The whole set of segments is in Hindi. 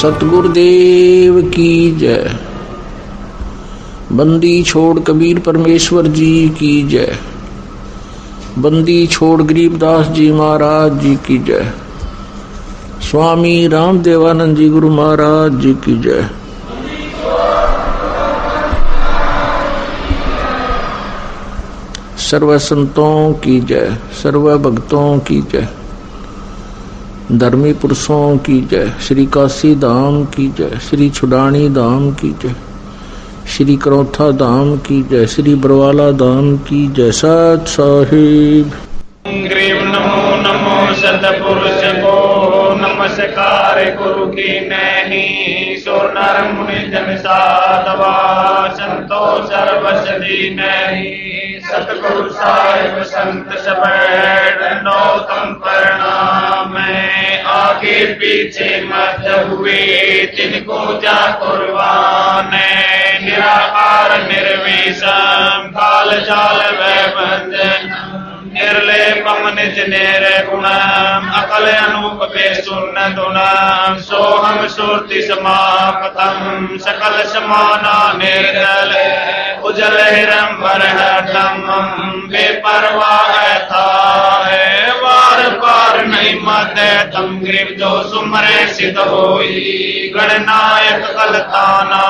सतगुरुदेव की जय। बंदी छोड़ कबीर परमेश्वर जी की जय। बंदी छोड़ गरीबदास जी महाराज जी की जय। स्वामी रामदेवानंद जी गुरु महाराज जी की जय। सर्व संतों की जय, सर्व भक्तों की जय, धर्मी पुरुषों की जय। श्री काशी धाम की जय, श्री छुडानी धाम की जय, श्री करौथा धाम की जय, श्री बरवाला धाम की जय। सत साहिब नमो नमो सतपुरुष को नमस्कार गुरु की नहीं। सो नर मुनि जन साधवा संतो सर्वसदी नहीं। सतगुरु साहिब संत सब नौतम प्रणाम। आगे पीछे मत हुए तिनको जा कुर्बान। निराकार निर्विषम काल जाल वै बंधन। निर्लेपम निज निर्गुणम अकल अनूप बेसुन दुनम। सोहम सुरति समापतम सकल समाना निर्दल। उजल हिरम भरहटम बेपरवाह था है। वार पार नहीं मत तम ग्रीव जो सुमरे सिद्ध होई। गणनायक कलताना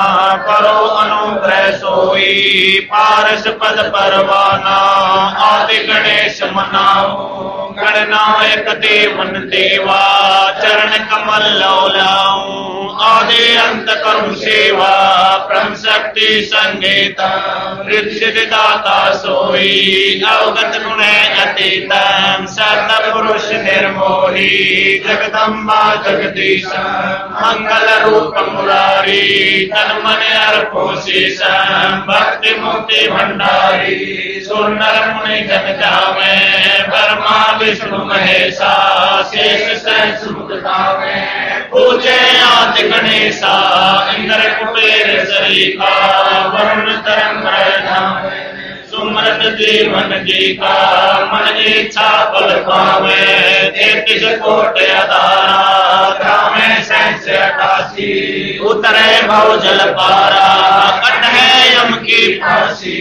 करो अनुग्रह सोई। पारस पद परवाना आदि गणेश मनाओ। गणनायक देवन देवा चरण कमल लौलाऊं। आदि अंत करुण सेवा ब्रह्म शक्ति संगीता। रिद्धि दाता सोई अवगत गुण अतीतम। सत पुरुष निर्मोही जगदम्बा जगदीश। मंगल रूप मुरारी तन मन अर्पो शीशम। भक्ति मुक्ति भंडारी सुनर मुनि जन जावे। ब्रह्मा विष्णु महेशा शेष सहस मुख गावे। पूजे आदि गणेशा इंद्र कुबेर सरीखा। वरुण तरंग धामे सुमरत जीवन जी का। मन इच्छा बल पावे 33 कोट अदारा। धामे सहस 88 उतरे भव जल पारा। कट है यम की फांसी।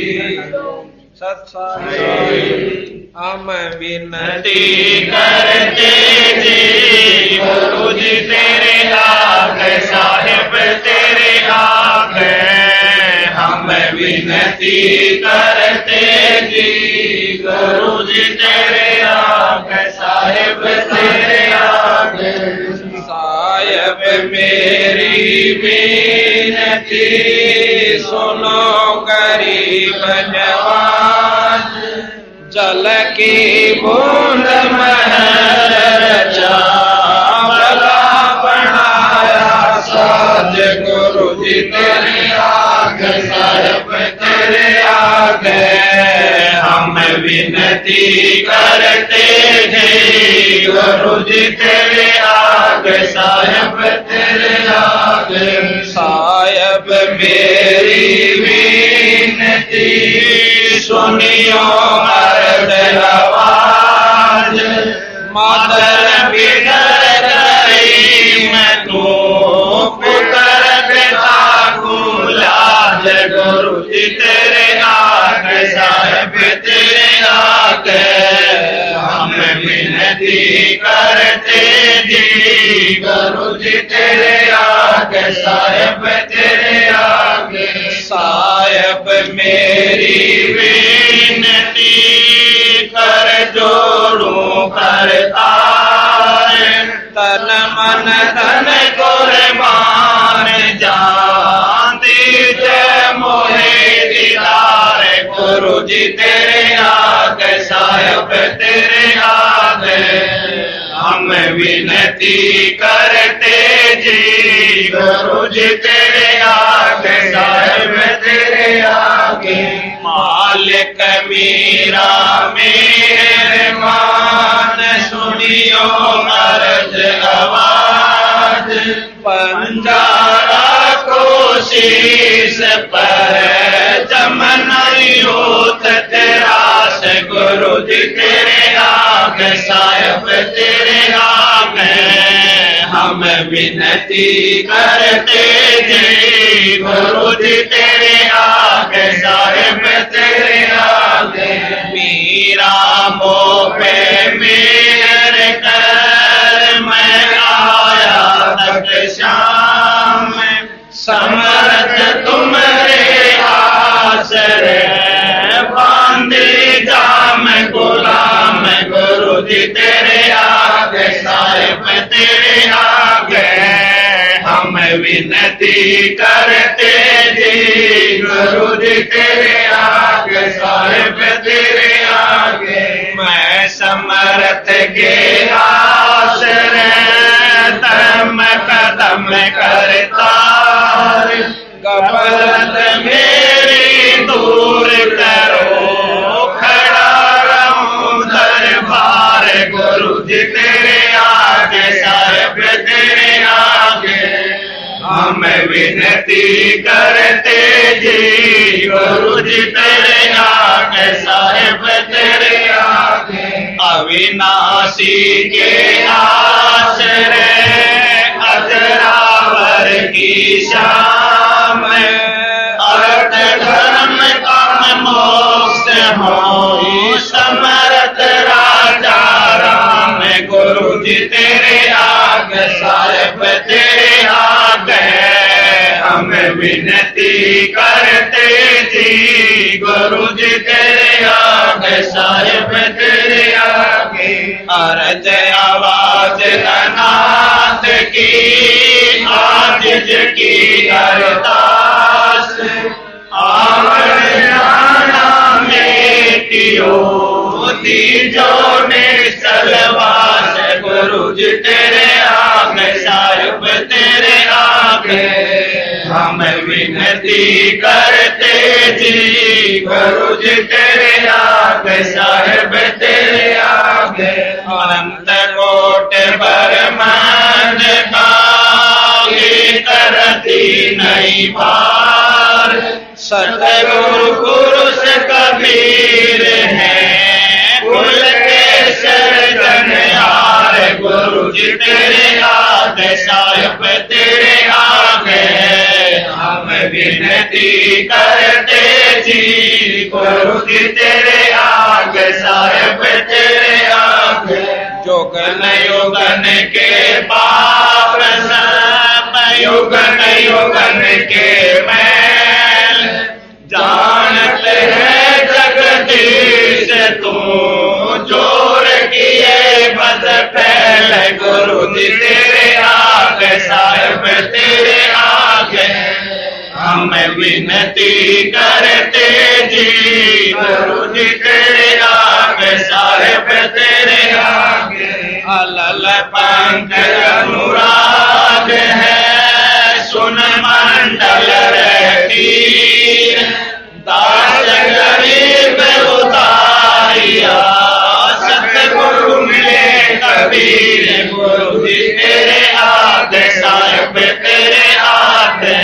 हम विनती करते जी गुरु जी तेरे आगे। साहिब तेरे आगे हम विनती करते जी गुरु जी तेरे आगे। साहिब तेरे आगे। साहिब मेरी विनती सुनो गरीब नवाज। जल की बूंद महर चावला बनाया साज। गुरु जी तेरे आगे साहिब तेरे आगे हम विनती करते जी गुरु जी तेरे आगे। साहिब तेरे आगे। साहिब मेरी विनती सुनियो मर्द आवाज। मातर बिगर गई मैं तू पुत्र पिता को लाज। गुरु जी तेरे आगे साहिब तेरे आगे हम विनती करते जी गुरु जी तेरे आगे। साहिब तेरे आगे। साहिब मेरी विनती कर जोड़ू करतार। तन मन धन कुर्बान जान दीजे मोहे दीदार। गुरु जी तेरे आगे साहिब तेरे आगे हम विनती करते जी गुरु जी तेरे आगे। साहिब तेरे आगे। मालिक मीरा मेरे मान सुनियो अर्ज आवाज। पंजारा को शीश पर चमन यूथ तेरा से। गुरु जी तेरे आगे साहिब तेरे आगे हम विनती करते जी गुरु जी तेरे आगे साहिब तेरे आगे मीरा मो पे मेहर कर मैं आया तक शाम समर्थ तुम्हारे आसरे बांधे जाम गुलाम गुरु जी तेरे आगे साहिब तेरे आगे हम विनती करते जी गुरु जी तेरे आगे साहिब तेरे आगे मैं समर्थ के आसरे तम कदम करता गफलत मेरी दूर करो खड़ा रहूं दरबार गुरु जी तेरे आगे साहिब तेरे आगे हम विनती करते जी गुरु जी तेरे आगे साहिब तेरे आगे अविनाशी के आश्रय अजरावर की शाम अर्थ धर्म काम मोक्ष हो समर्थ राजा राम गुरु जी तेरे आगे साहिब तेरे आगे हम विनती करते जी गुरु जी तेरे आगे साहिब तेरे आगे अर्ज आवाज अनाथ की आजिज की अरदास आवरना मेटियो दीजो ने सलवास गुरु जी तेरे आगे साहिब तेरे आगे हम विनती करते जी गुरु जी तेरे आगे साहिब तेरे आगे अनंत कोट ब्रह्मांड का करती नहीं पार सतगुरु पुरुष कबीर है कुल के सर्जनहार गुरु जी तेरे आगे साहिब तेरे आगे हम विनती करते जी गुरु जी तेरे आगे साहिब तेरे आगे जोगन योगन के पाप युगन युगन के मैल जानते हैं जगदीश तू जोर किए बद फैल गुरु जी तेरे आगे साहिब तेरे आगे हम विनती करते जी गुरु जी तेरे आगे साहिब तेरे आगे अलल पंख अनुराग है सुन मंडल रहती दास गरीब उतारिया सतगुरु मिले कबीर गुरु जी तेरे आगे साहिब तेरे आगे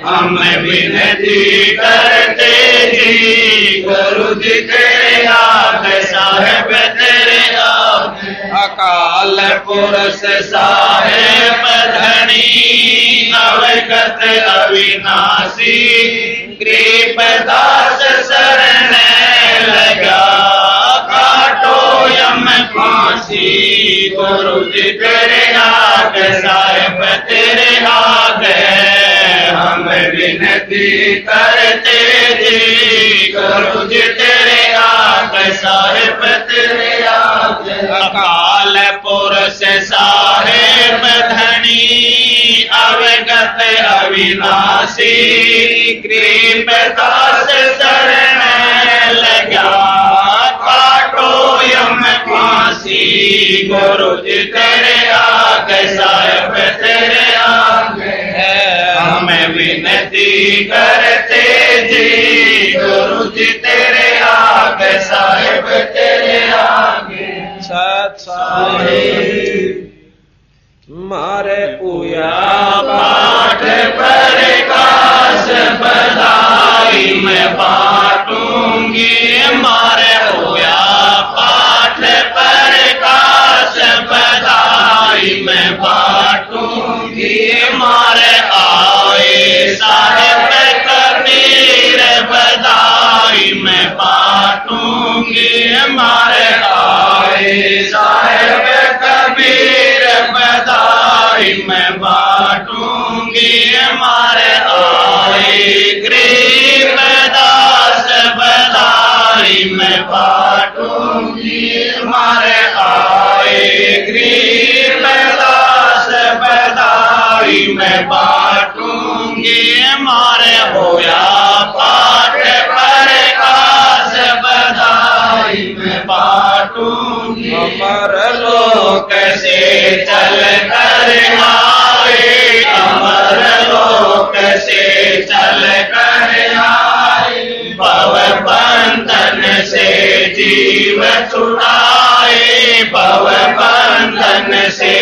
हम विनती करते जी गुरु जी तेरे आगे साहिब तेरे आगे अकाल पुरुष साहेब धनी अवगत अविनाशी कृपदास शरण लगा काटो यम फांसी गुरु जी तेरे आगे साहिब तेरे आगे हम विनती करते जी गुरु जी तेरे आगे साहिब तेरे आगे अकाल पुरुष साहेब धनी अवगत अविनाशी कृपदास शरण लगा काटो यम फांसी गुरु जी तेरे आगे साहिब तेरे आगे हम विनती करते जी गुरु जी तेरे आगे साहिब तेरे आगे सत साहिब मारे पूया पाठ प्रकाश बधाई मैं बांटूंगी मारे पूया पाठ प्रकाश बधाई मैं बांटूंगी मारे आए साहेब कबीर बधाई मैं बांटूंगी मारे आए गरीबदास बधाई मैं बांटूंगी मारे आए गरीबदास बधाई मैं बांटूंगी मारे होया पाठ प्रकाश बधाई मैं बांटूंगी अमर लोक से चल कर आए अमर लोक से चल कर आए भव बंधन से जीव छुड़ाए भव बंधन से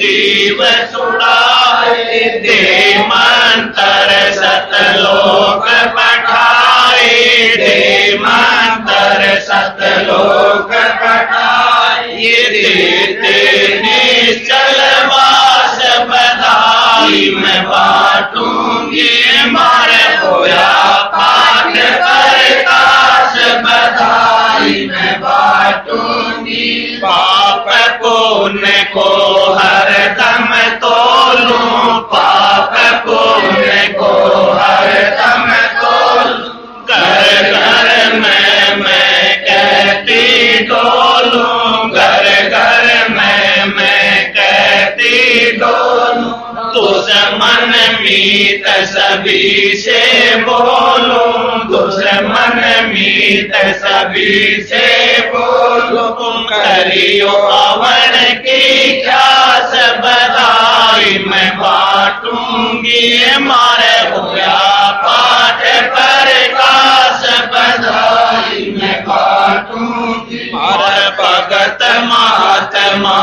जीव छुड़ाए दे मंत्र सतलोक पठाए दे मंत्र सतलोक पठाए देते निश्चल वास बधाई मैं बांटूंगी मारे होया पाठ प्रकाश बधाई मैं बांटूंगी पाप पुण्य को हर दम तोलूं पाप पुण्य को हर दम तोलूं घर घर मैं कहती डोलूं घर घर मैं कहती डोलूं दुश्मन मीत सभी से बोलूं दुश्मन मीत सभी से बोलूं करियो अवन की ख्यास बधाई मैं बांटूंगी मारे होया पाठ प्रकाश बधाई मैं बांटूंगी मारे भगत महात्मा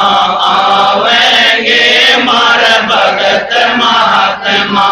आवेंगे मारे भगत महात्मा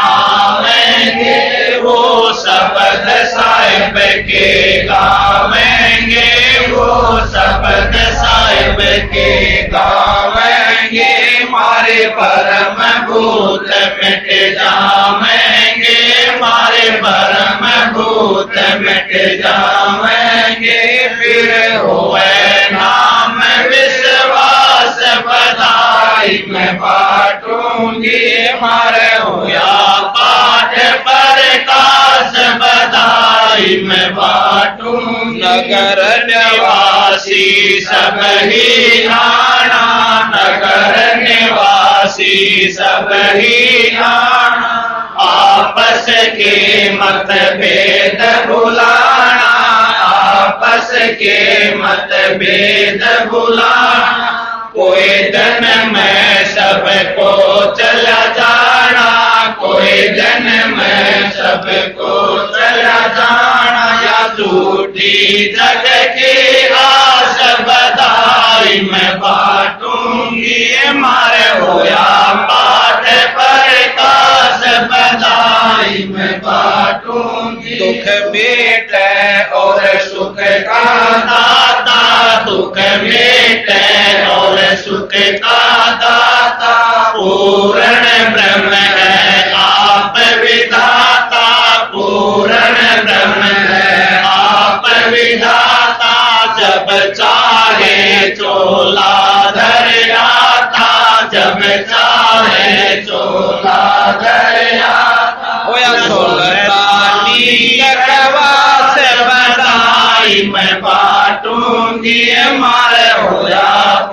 आवेंगे वो शब्द साहिब के गावेंगे वो शब्द साहिब के गावेंगे मारे परम भूत मिट जावेंगे मारे परम भूत मिट जावेंगे फिर होए नाम विश्वास बधाई मैं बांटूंगी मारे होया पाठ प्रकाश बधाई मैं बांटूंगी नगर निवासी सब ही आना नगर निवासी सब ही आना आपस के मतभेद भुलाना आपस के मतभेद भुलाना कोई दिन में सबको चला जाना कोई दिन में सबको चला जाना या झूठी जग की आस बधाई मैं बांटूंगी मारे होया पाठ प्रकाश बधाई मैं बांटूंगी दुख मेटे और सुख का दाता दुख मेटे और सुख का दाता पूर्ण ब्रह्म है आप विधाता पूर्ण ब्रह्म है आप विधाता जब चाहे चोला धर आता जब चाहे चोला धर आता होया सुल्तानी कवास बधाई मैं बांटूंगी मारे होया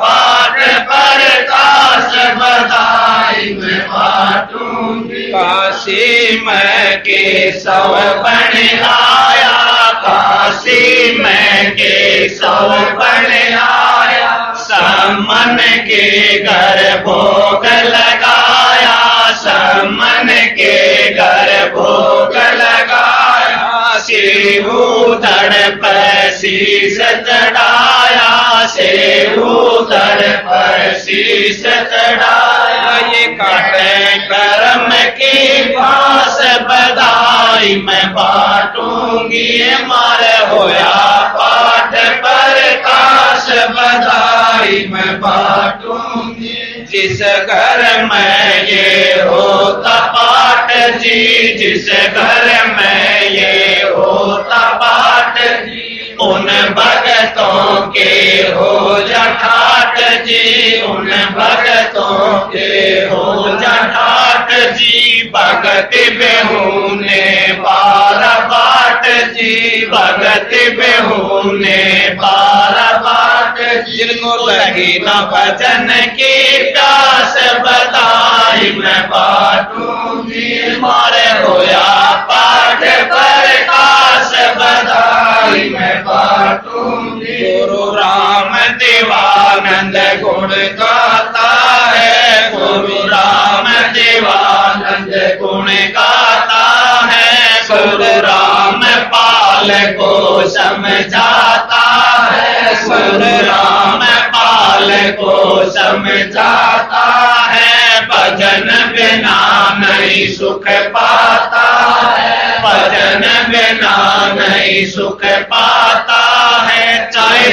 पाठ प्रकाश बधाई मैं बांटूंगी काशी में केशव बन आया काशी में केशव बन आया समन के घर भोग लगाया समन के घर भोग लगाया सेवूधड़ पर शीश चढ़ाया सेवूधड़ पर शीश चढ़ाया ये काटे कर्म की पास बधाई मैं बांटूंगी मारे होया पाठ प्रकाश बधाई मैं बांटूंगी जिस घर में ये होता पाठ जी जिस घर में ये होता पाठ जी उन भगतों के हो जा ठाट जी, उन भगतों के हो जा ठाट जी, भगत बेहुने पार बाट जी, भगत बेहुने पार बाट। जिनको लगी न भजन की प्यास बताई मैं बाटूंगी, मारे होया पाठ प्रकाश बधाई मैं बाटूंगी। गुरु राम देवानंद गुण गाता है, गुरु राम देवानंद गुण गाता है, गुरु राम पाल को समझाता है, गुरु राम पाल को समझाता है। भजन बिना नहीं सुख पाता है, भजन बिना नहीं सुख पाता है। चाहे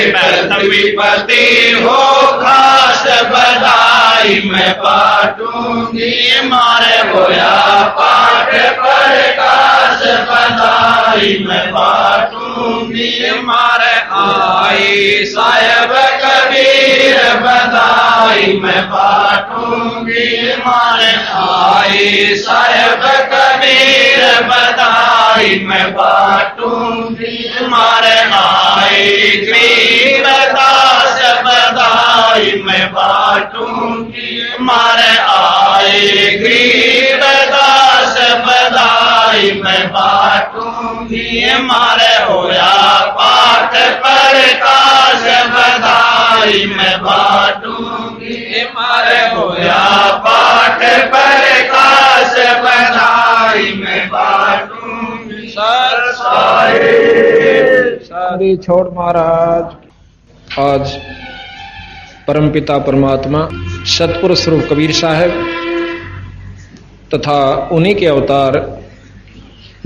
विपत्ति हो खास बधाई मैं बाटूंगी, मारे होया पाठ प्रकाश बधाई मैं बाटूंगी, मारे आई साहेब कबीर बधाई मैं बाटूंगी, मारे आई साहेब कबीर बधाई मैं बाटूंगी, मारे आई गरीबदास बधाई मैं बाटूंगी, मारे आई गरीबदास बधाई मैं बाटूंगी, मारे होया पाठ प्रकाश बधाई मैं बाटूंगी, मारे होया पाठ प्रकाश बधाई मैं बाटूंगी। सर सारी छोड़ महाराज। आज परमपिता परमात्मा सतपुरुष स्वरूप कबीर साहब तथा उन्हीं के अवतार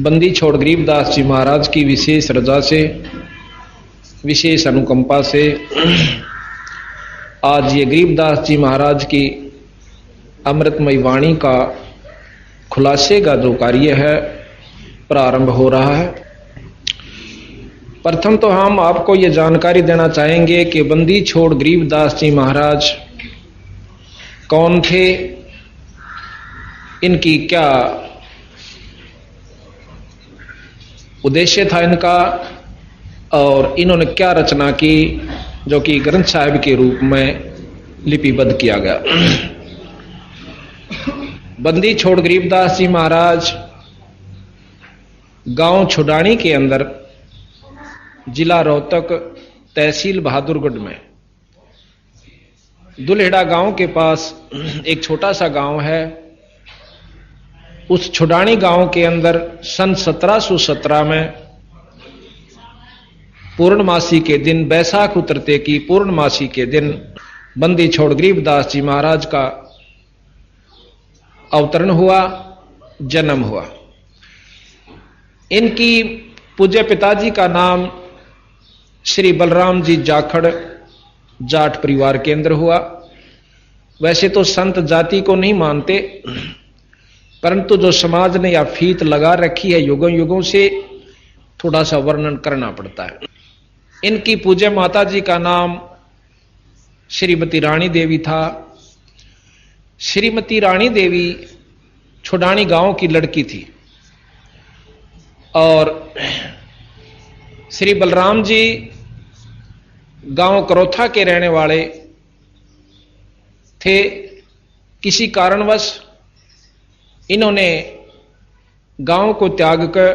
बंदी छोड़ गरीबदास जी महाराज की विशेष रजा से, विशेष अनुकंपा से आज ये गरीबदास जी महाराज की अमृतमयी वाणी का खुलासे का जो कार्य है प्रारंभ हो रहा है। प्रथम तो हम आपको ये जानकारी देना चाहेंगे कि बंदी छोड़ गरीबदास जी महाराज कौन थे, इनकी क्या उद्देश्य था इनका, और इन्होंने क्या रचना की जो कि ग्रंथ साहिब के रूप में लिपिबद्ध किया गया। बंदी छोड़ गरीबदास जी महाराज गांव छुडानी के अंदर, जिला रोहतक, तहसील बहादुरगढ़ में दुल्हेड़ा गांव के पास एक छोटा सा गांव है। उस छुडानी गांव के अंदर सन 1717 में पूर्णमासी के दिन, बैसाख उतरते की पूर्णमासी के दिन बंदी छोड़ गरीबदास जी महाराज का अवतरण हुआ, जन्म हुआ। इनकी पूज्य पिताजी का नाम श्री बलराम जी जाखड़ जाट परिवार के अंदर हुआ। वैसे तो संत जाति को नहीं मानते, परंतु जो समाज ने या फीत लगा रखी है युगों युगों से, थोड़ा सा वर्णन करना पड़ता है। इनकी पूज्य माता जी का नाम श्रीमती रानी देवी था। श्रीमती रानी देवी छुडानी गांव की लड़की थी और श्री बलराम जी गांव करोथा के रहने वाले थे। किसी कारणवश इन्होंने गांव को त्याग कर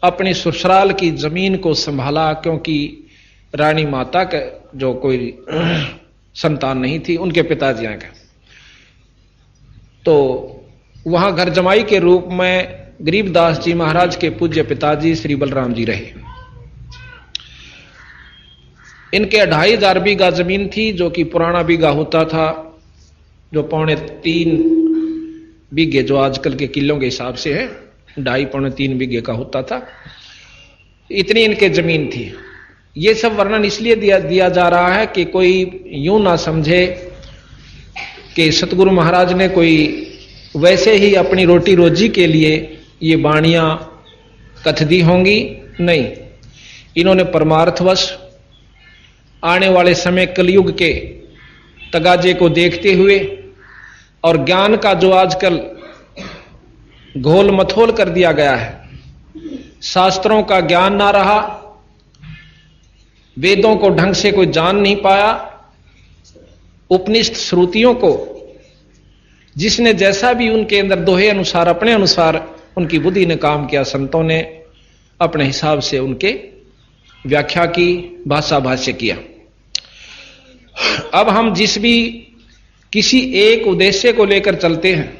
अपनी ससुराल की जमीन को संभाला, क्योंकि रानी माता का जो कोई संतान नहीं थी उनके पिताजी के, तो वहां घर जमाई के रूप में गरीबदास जी महाराज के पूज्य पिताजी श्री बलराम जी रहे। इनके 2500 बीघा जमीन थी, जो कि पुराना बीघा होता था, जो 2.5 बीघे जो आजकल के किलों के हिसाब से है, 2.5-3 बीघे का होता था। इतनी इनके जमीन थी। ये सब वर्णन इसलिए दिया जा रहा है कि कोई यूं ना समझे कि सतगुरु महाराज ने कोई वैसे ही अपनी रोटी रोजी के लिए ये वाणियां कथ दी होंगी। नहीं, इन्होंने परमार्थवश आने वाले समय कलयुग के तगाजे को देखते हुए और ज्ञान का जो आजकल घोल मथोल कर दिया गया है, शास्त्रों का ज्ञान ना रहा, वेदों को ढंग से कोई जान नहीं पाया, उपनिषद श्रुतियों को जिसने जैसा भी उनके अंदर दोहे अनुसार अपने अनुसार उनकी बुद्धि ने काम किया, संतों ने अपने हिसाब से उनके व्याख्या की, भाषा भाष्य किया। अब हम जिस भी किसी एक उद्देश्य को लेकर चलते हैं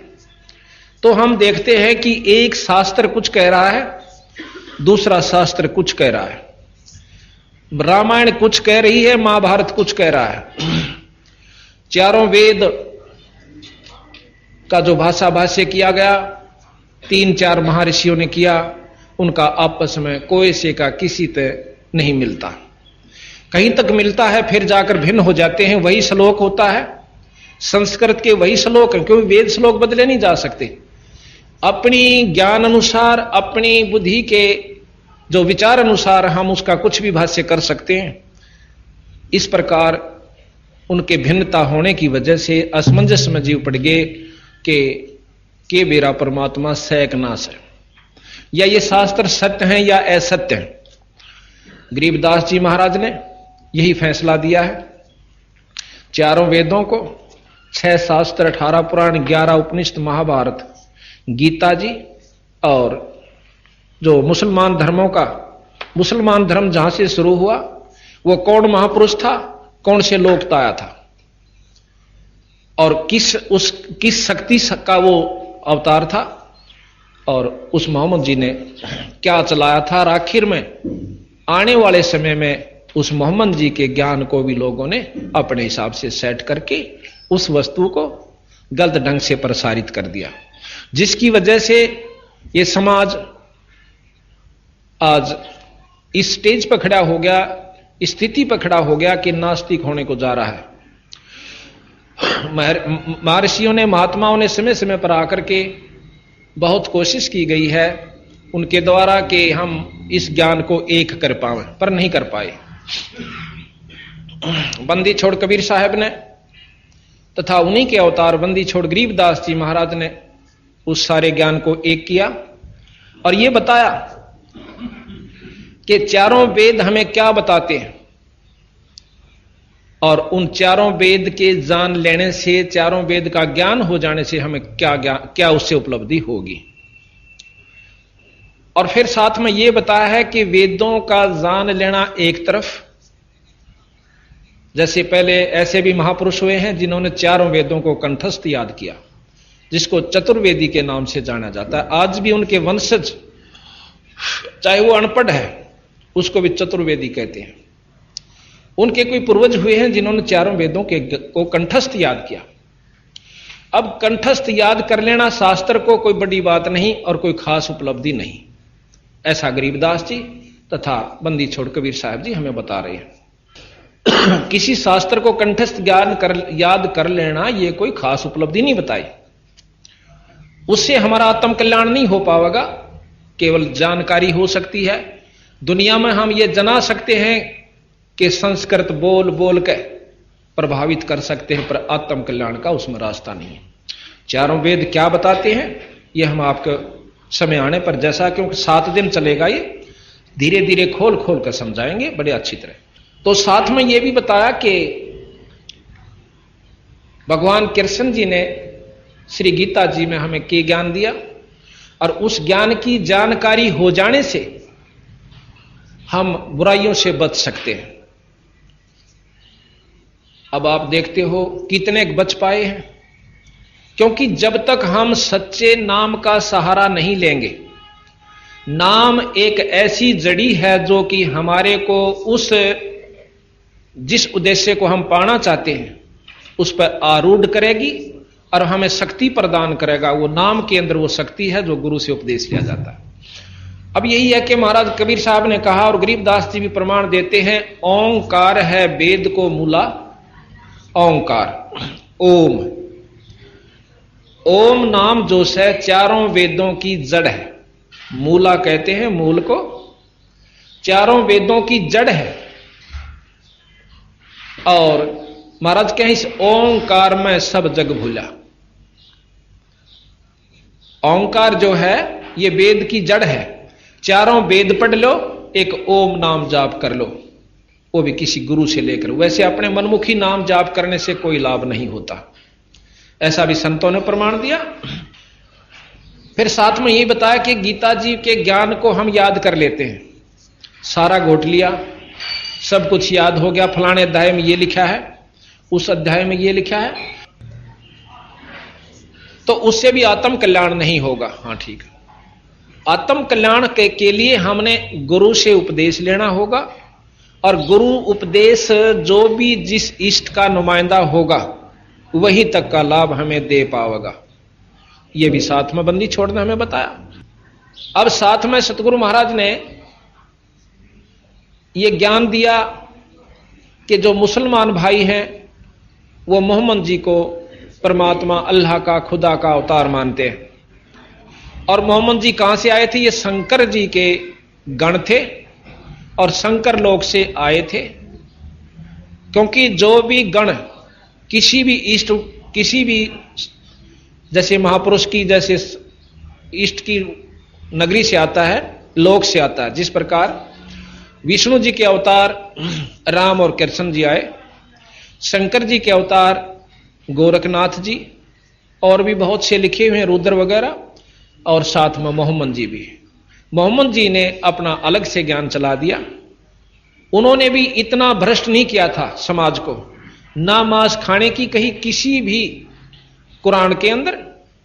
तो हम देखते हैं कि एक शास्त्र कुछ कह रहा है, दूसरा शास्त्र कुछ कह रहा है। रामायण कुछ कह रही है, महाभारत कुछ कह रहा है। चारों वेद का जो भाषा भाष्य किया गया, 3-4 महर्षियों ने किया, उनका आपस में कोई से का किसी तक नहीं मिलता। कहीं तक मिलता है, फिर जाकर भिन्न हो जाते हैं। वही श्लोक होता है, संस्कृत के वही श्लोक है, क्योंकि वेद श्लोक बदले नहीं जा सकते। अपनी ज्ञान अनुसार, अपनी बुद्धि के जो विचार अनुसार हम उसका कुछ भी भाष्य कर सकते हैं। इस प्रकार उनके भिन्नता होने की वजह से असमंजस में जीव पड़ गए कि मेरा परमात्मा सैक नाश है, या ये शास्त्र सत्य हैं या असत्य हैं। गरीबदास जी महाराज ने यही फैसला दिया है। चारों वेदों को, 6 शास्त्र, 18 पुराण, 11 उपनिषद, महाभारत, गीता जी, और जो मुसलमान धर्मों का, मुसलमान धर्म जहां से शुरू हुआ, वो कौन महापुरुष था, कौन से लोक आया था, और किस शक्ति का वो अवतार था, और उस मोहम्मद जी ने क्या चलाया था। और आखिर में आने वाले समय में उस मोहम्मद जी के ज्ञान को भी लोगों ने अपने हिसाब से सेट करके उस वस्तु को गलत ढंग से प्रसारित कर दिया, जिसकी वजह से ये समाज आज इस स्टेज पर खड़ा हो गया, स्थिति पर खड़ा हो गया कि नास्तिक होने को जा रहा है। महर्षियों ने, महात्माओं ने समय समय पर आकर के बहुत कोशिश की गई है उनके द्वारा कि हम इस ज्ञान को एक कर पाएं, पर नहीं कर पाए। बंदी छोड़ कबीर साहब ने तथा उन्हीं के अवतार बंदी छोड़ गरीबदास जी महाराज ने उस सारे ज्ञान को एक किया और यह बताया कि चारों वेद हमें क्या बताते हैं, और उन चारों वेद के जान लेने से, चारों वेद का ज्ञान हो जाने से हमें क्या उससे उपलब्धि होगी। और फिर साथ में यह बताया है कि वेदों का जान लेना एक तरफ, जैसे पहले ऐसे भी महापुरुष हुए हैं जिन्होंने चारों वेदों को कंठस्थ याद किया, जिसको चतुर्वेदी के नाम से जाना जाता है। आज भी उनके वंशज, चाहे वो अनपढ़ है, उसको भी चतुर्वेदी कहते हैं। उनके कोई पूर्वज हुए हैं जिन्होंने चारों वेदों को कंठस्थ याद किया। अब कंठस्थ याद कर लेना शास्त्र को कोई बड़ी बात नहीं और कोई खास उपलब्धि नहीं, ऐसा गरीबदास जी तथा बंदी छोड़ कबीर साहब जी हमें बता रहे हैं। किसी शास्त्र को कंठस्थ याद कर लेना यह कोई खास उपलब्धि नहीं बताई, उससे हमारा आत्म कल्याण नहीं हो पाएगा, केवल जानकारी हो सकती है। दुनिया में हम ये जना सकते हैं कि संस्कृत बोल बोल के प्रभावित कर सकते हैं, पर आत्म कल्याण का उसमें रास्ता नहीं है। चारों वेद क्या बताते हैं ये हम आपको समय आने पर, जैसा क्योंकि 7 दिन चलेगा, ये धीरे धीरे खोल खोल कर समझाएंगे बड़े अच्छी तरह। तो साथ में यह भी बताया कि भगवान कृष्ण जी ने श्री गीता जी में हमें क्या ज्ञान दिया, और उस ज्ञान की जानकारी हो जाने से हम बुराइयों से बच सकते हैं। अब आप देखते हो कितने बच पाए हैं, क्योंकि जब तक हम सच्चे नाम का सहारा नहीं लेंगे, नाम एक ऐसी जड़ी है जो कि हमारे को जिस उद्देश्य को हम पाना चाहते हैं उस पर आरूढ़ करेगी और हमें शक्ति प्रदान करेगा। वो नाम के अंदर वो शक्ति है जो गुरु से उपदेश लिया जाता है। अब यही है कि महाराज कबीर साहब ने कहा, और गरीबदास जी भी प्रमाण देते हैं, ओंकार है वेद को मूला। ओंकार, ओम, ओम नाम जो है चारों वेदों की जड़ है। मूला कहते हैं मूल को, चारों वेदों की जड़ है। और महाराज कहें इस ओंकार में सब जग भूला। ओंकार जो है ये वेद की जड़ है। चारों वेद पढ़ लो, एक ओम नाम जाप कर लो, वो भी किसी गुरु से लेकर। वैसे अपने मनमुखी नाम जाप करने से कोई लाभ नहीं होता, ऐसा भी संतों ने प्रमाण दिया। फिर साथ में यही बताया कि गीता जी के ज्ञान को हम याद कर लेते हैं, सारा घोट लिया, सब कुछ याद हो गया, फलाने अध्याय में ये लिखा है, उस अध्याय में ये लिखा है, तो उससे भी आत्म कल्याण नहीं होगा। हाँ ठीक है, आत्म कल्याण के लिए हमने गुरु से उपदेश लेना होगा, और गुरु उपदेश जो भी जिस इष्ट का नुमाइंदा होगा वही तक का लाभ हमें दे पाएगा। ये भी साथ में बंदी छोड़ना हमें बताया। अब साथ में सतगुरु महाराज ने ये ज्ञान दिया कि जो मुसलमान भाई हैं वो मोहम्मद जी को परमात्मा अल्लाह का खुदा का अवतार मानते हैं। और मोहम्मद जी कहां से आए थे? ये शंकर जी के गण थे और शंकर लोक से आए थे। क्योंकि जो भी गण किसी भी इष्ट, किसी भी जैसे महापुरुष की जैसे इष्ट की नगरी से आता है, लोक से आता है, जिस प्रकार विष्णु जी के अवतार राम और कृष्ण जी आए, शंकर जी के अवतार गोरखनाथ जी, और भी बहुत से लिखे हुए हैं रुद्र वगैरह, और साथ में मोहम्मद जी भी। मोहम्मद जी ने अपना अलग से ज्ञान चला दिया। उन्होंने भी इतना भ्रष्ट नहीं किया था समाज को, ना मांस खाने की कहीं किसी भी कुरान के अंदर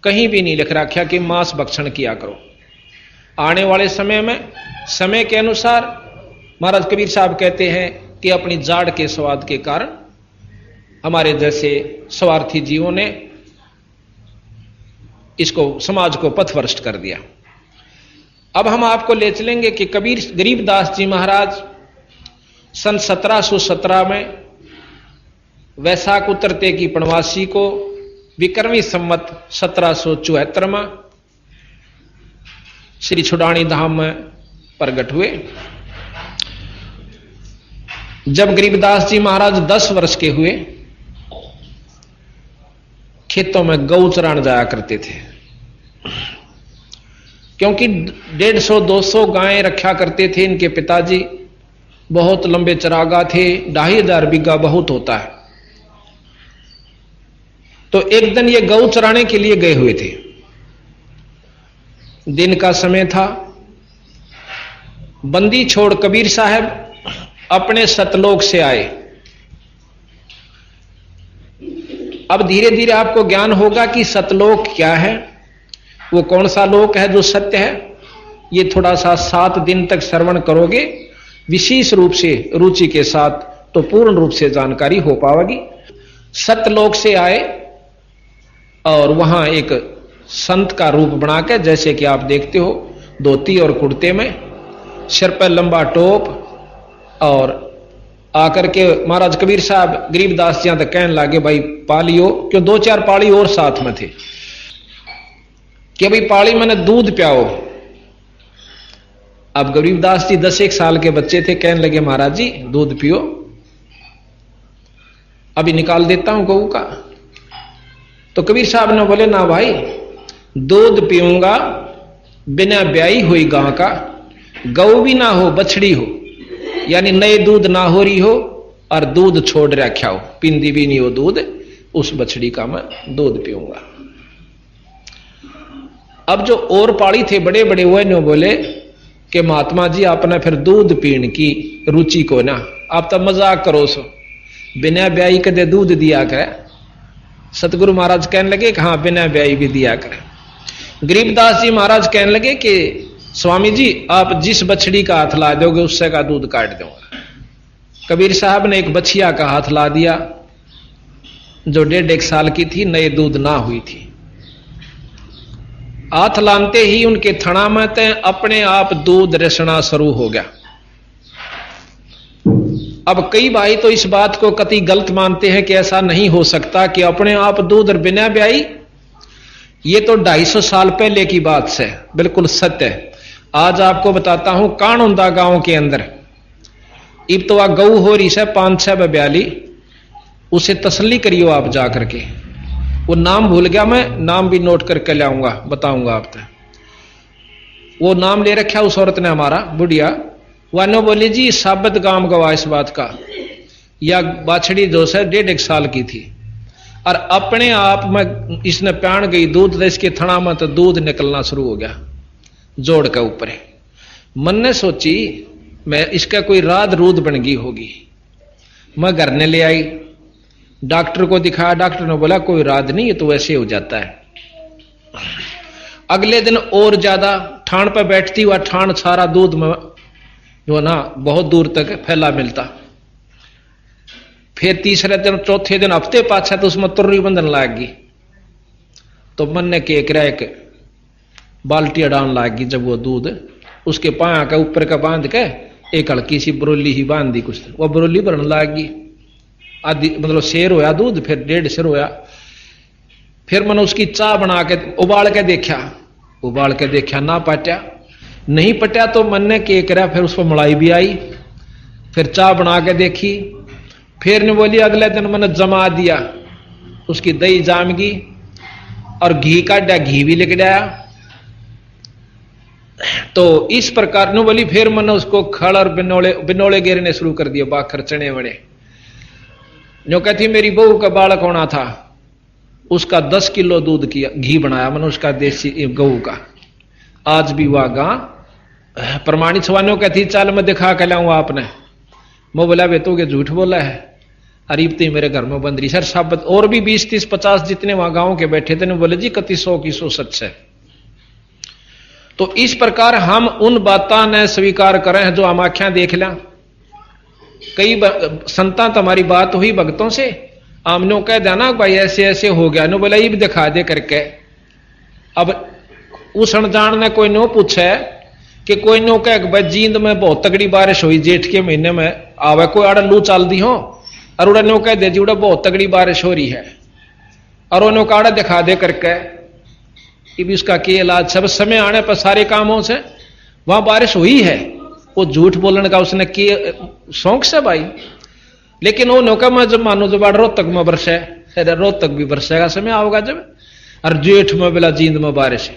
कहीं भी नहीं लिख रखा कि मांस भक्षण किया करो। आने वाले समय में समय के अनुसार महाराज कबीर साहब कहते हैं कि अपनी जाड़ के स्वाद के कारण हमारे जैसे स्वार्थी जीवों ने इसको समाज को पथभ्रष्ट कर दिया। अब हम आपको ले चलेंगे कि कबीर गरीबदास जी महाराज सन 1717 में वैशाख उतरते की पूर्णमासी को विक्रमी संवत 1774 में श्री छुडानी धाम में प्रकट हुए। जब गरीबदास जी महाराज 10 वर्ष के हुए, खेतों में गौ चराने जाया करते थे, क्योंकि 150-200 गायें रखा करते थे इनके पिताजी। बहुत लंबे चरागा थे, 2500 बीघा बहुत होता है। तो एक दिन ये गौ चराने के लिए गए हुए थे, दिन का समय था। बंदी छोड़ कबीर साहब अपने सतलोक से आए। अब धीरे धीरे आपको ज्ञान होगा कि सतलोक क्या है, वो कौन सा लोक है जो सत्य है। ये थोड़ा सा 7 दिन तक श्रवण करोगे विशेष रूप से रुचि के साथ, तो पूर्ण रूप से जानकारी हो पाएगी। सतलोक से आए और वहां एक संत का रूप बना के, जैसे कि आप देखते हो, धोती और कुर्ते में, सिर पर लंबा टोप, और आकर के महाराज कबीर साहब गरीबदास जी तक कहने लगे, भाई पालियो, क्यों 2-4 पाली और साथ में थे, कि भाई पाली मैंने दूध पियाओ। अब गरीबदास जी 10-1 साल के बच्चे थे, कहने लगे महाराज जी दूध पियो, अभी निकाल देता हूं गऊ का। तो कबीर साहब ने बोले, ना भाई, दूध पीऊंगा बिना ब्याई हुई गां का, गऊ भी ना हो बछड़ी हो, यानी नए दूध ना हो रही हो और दूध छोड़ रखा हो, पिंदी भी नहीं हो दूध, उस बछड़ी का मैं दूध पीऊंगा। अब जो और पाड़ी थे बड़े बड़े, वो ने बोले कि महात्मा जी आपने फिर दूध पीने की रुचि को ना, आप तो मजाक करो सो, बिना ब्याई कदे दूध दिया करे। सतगुरु महाराज कहने लगे कि हाँ बिना ब्याई भी दिया करे। गरीबदास जी महाराज कहने लगे कि स्वामी जी आप जिस बछड़ी का हाथ ला दोगे उससे का दूध काट दूंगा। कबीर साहब ने एक बछिया का हाथ ला दिया जो 1.5 साल की थी, नए दूध ना हुई थी। हाथ लानते ही उनके थना में ते अपने आप दूध रसना शुरू हो गया। अब कई भाई तो इस बात को कतई गलत मानते हैं कि ऐसा नहीं हो सकता कि अपने आप दूध और बिना ब्याई, ये तो 250 साल पहले की बात है, बिल्कुल सत्य है। आज आपको बताता हूं कानोंदा गांव के अंदर इब तो वह गऊ हो रही है 5-6 ब्याली, उसे तसल्ली करियो आप जा करके। वो नाम भूल गया, मैं नाम भी नोट करके लाऊंगा, बताऊंगा आप तक। वो नाम ले रखा उस औरत ने हमारा, बुढ़िया। वानो बोली जी साबित गांव गवा इस बात का, या बाछड़ी जो है 1.5 साल की थी और अपने आप में इसने प्याण गई दूध, इसके थना में तो दूध निकलना शुरू हो गया जोड़ के ऊपर। मन ने सोची मैं इसका कोई राध रूद बन गई होगी। मैं घर ने ले आई, डॉक्टर को दिखाया, डॉक्टर ने बोला कोई राध नहीं, ये तो वैसे हो जाता है। अगले दिन और ज्यादा ठाण पर बैठती हुआ, ठाण सारा दूध में जो ना बहुत दूर तक फैला मिलता। फिर तीसरे दिन, चौथे दिन, हफ्ते पाछा तो उसमें तुर्री बंधन लाग गई। तो मन ने केक एक बाल्टी डालने लागी। जब वो दूध उसके पाया के ऊपर का बांध के एक हल्की सी बरोली ही बांध दी, कुछ वो बरोली भरने लागी। आधी मतलब शेर होया दूध, फिर 1.5 शेर होया। फिर मैंने उसकी चाह बना के उबाल के देखा, ना पटा, नहीं पटा तो मन ने के करा, फिर उस पर मलाई भी आई, फिर चाह बना के देखी। फिर ने बोली अगले दिन मैंने जमा दिया, उसकी दही जाम गई और घी काटा, घी भी लिख आया। तो इस प्रकार ने बोली। फिर मैंने उसको खड़ और बिनोले गिरने शुरू कर दिए, बाखर चने वड़े। जो कहती मेरी बहू का बालक होना था, उसका 10 किलो दूध किया, घी बनाया मैंने उसका, देसी गऊ का। आज भी वह गां प्रमाणित सवानों कहती चल मैं दिखा के लाऊंगा आपने। मैं बोला वे तो झूठ बोला है, अरीबती मेरे घर में बंद रही सर साबित। और भी 20, 30, 50 जितने वहां गांव के बैठे थे, बोले जी कति 100 की 100 सच है। तो इस प्रकार हम उन बातों ने स्वीकार करें जो हम आख्या देख लें। कई संता तुम्हारी बात हुई भक्तों से, आमनो कह देना भाई ऐसे ऐसे हो गया, नो बोला ये भी दिखा दे करके। अब उस अनजान ने कोई नो पूछे कि कोई नो कह भाई जींद में बहुत तगड़ी बारिश हुई, जेठ के महीने में आवे कोई आड़ा लू चाल दी हो, और उड़ा नो कह दे जी उड़ा बहुत तगड़ी बारिश हो रही है, और वो नो काड़ा दिखा दे करके। भी उसका के इलाज, सब समय आने पर सारे कामों से वहां बारिश हुई है, वो झूठ बोलने का उसने के शौक से भाई। लेकिन वो नौका में जब मानो जब रोहतक में बरसे, रोहतक भी बरसेगा समय आओगा जब, और जेठ में बिला जींद में बारिश है।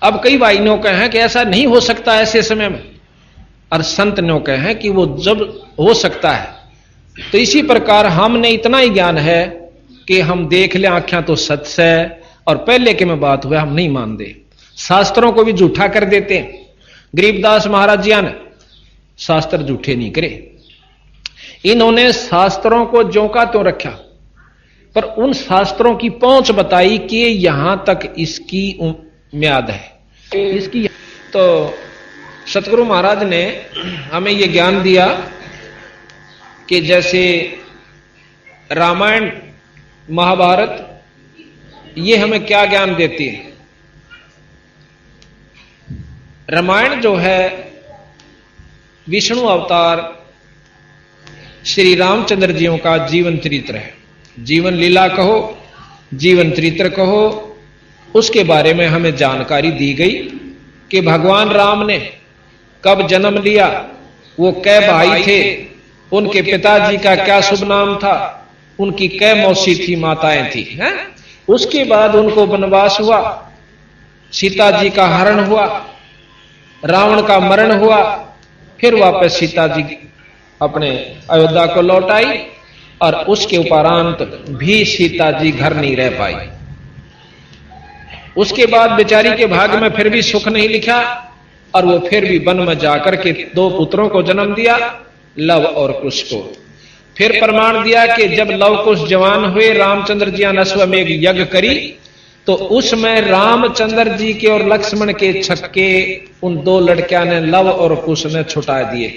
अब कई भाई नौके हैं कि ऐसा नहीं हो सकता ऐसे समय में, और संत नौके हैं कि वो जब हो सकता है। तो इसी प्रकार हमने इतना ही ज्ञान है कि हम देख ले आंखें तो सच है, और पहले के में बात हुआ हम नहीं मान दे, शास्त्रों को भी झूठा कर देते। गरीबदास महाराज जी ने शास्त्र झूठे नहीं करे, इन्होंने शास्त्रों को ज्यों का त्यों रखा, पर उन शास्त्रों की पहुंच बताई कि यहां तक इसकी म्याद है इसकी। तो सतगुरु महाराज ने हमें यह ज्ञान दिया कि जैसे रामायण महाभारत ये हमें क्या ज्ञान देती है। रामायण जो है विष्णु अवतार श्री रामचंद्र जियों का जीवन चरित्र है। जीवन लीला कहो, जीवन चरित्र कहो, उसके बारे में हमें जानकारी दी गई कि भगवान राम ने कब जन्म लिया, वो कै भाई थे, उनके पिताजी का क्या शुभ नाम था, उनकी कै मौसी थी, माताएं थी, हैं? उसके बाद उनको वनवास हुआ, सीता जी का हरण हुआ, रावण का मरण हुआ, फिर वापस सीता जी अपने अयोध्या को लौट आई, और उसके उपरांत भी सीता जी घर नहीं रह पाई। उसके बाद बेचारी के भाग्य में फिर भी सुख नहीं लिखा, और वो फिर भी वन में जाकर के 2 पुत्रों को जन्म दिया, लव और कुश को। फिर प्रमाण दिया कि जब लव कुश जवान हुए, रामचंद्र जी ने अश्वमेघ यज्ञ करी, तो उसमें रामचंद्र जी के और लक्ष्मण के छक्के उन 2 लड़कियां ने लव और कुश ने छुटा दिए।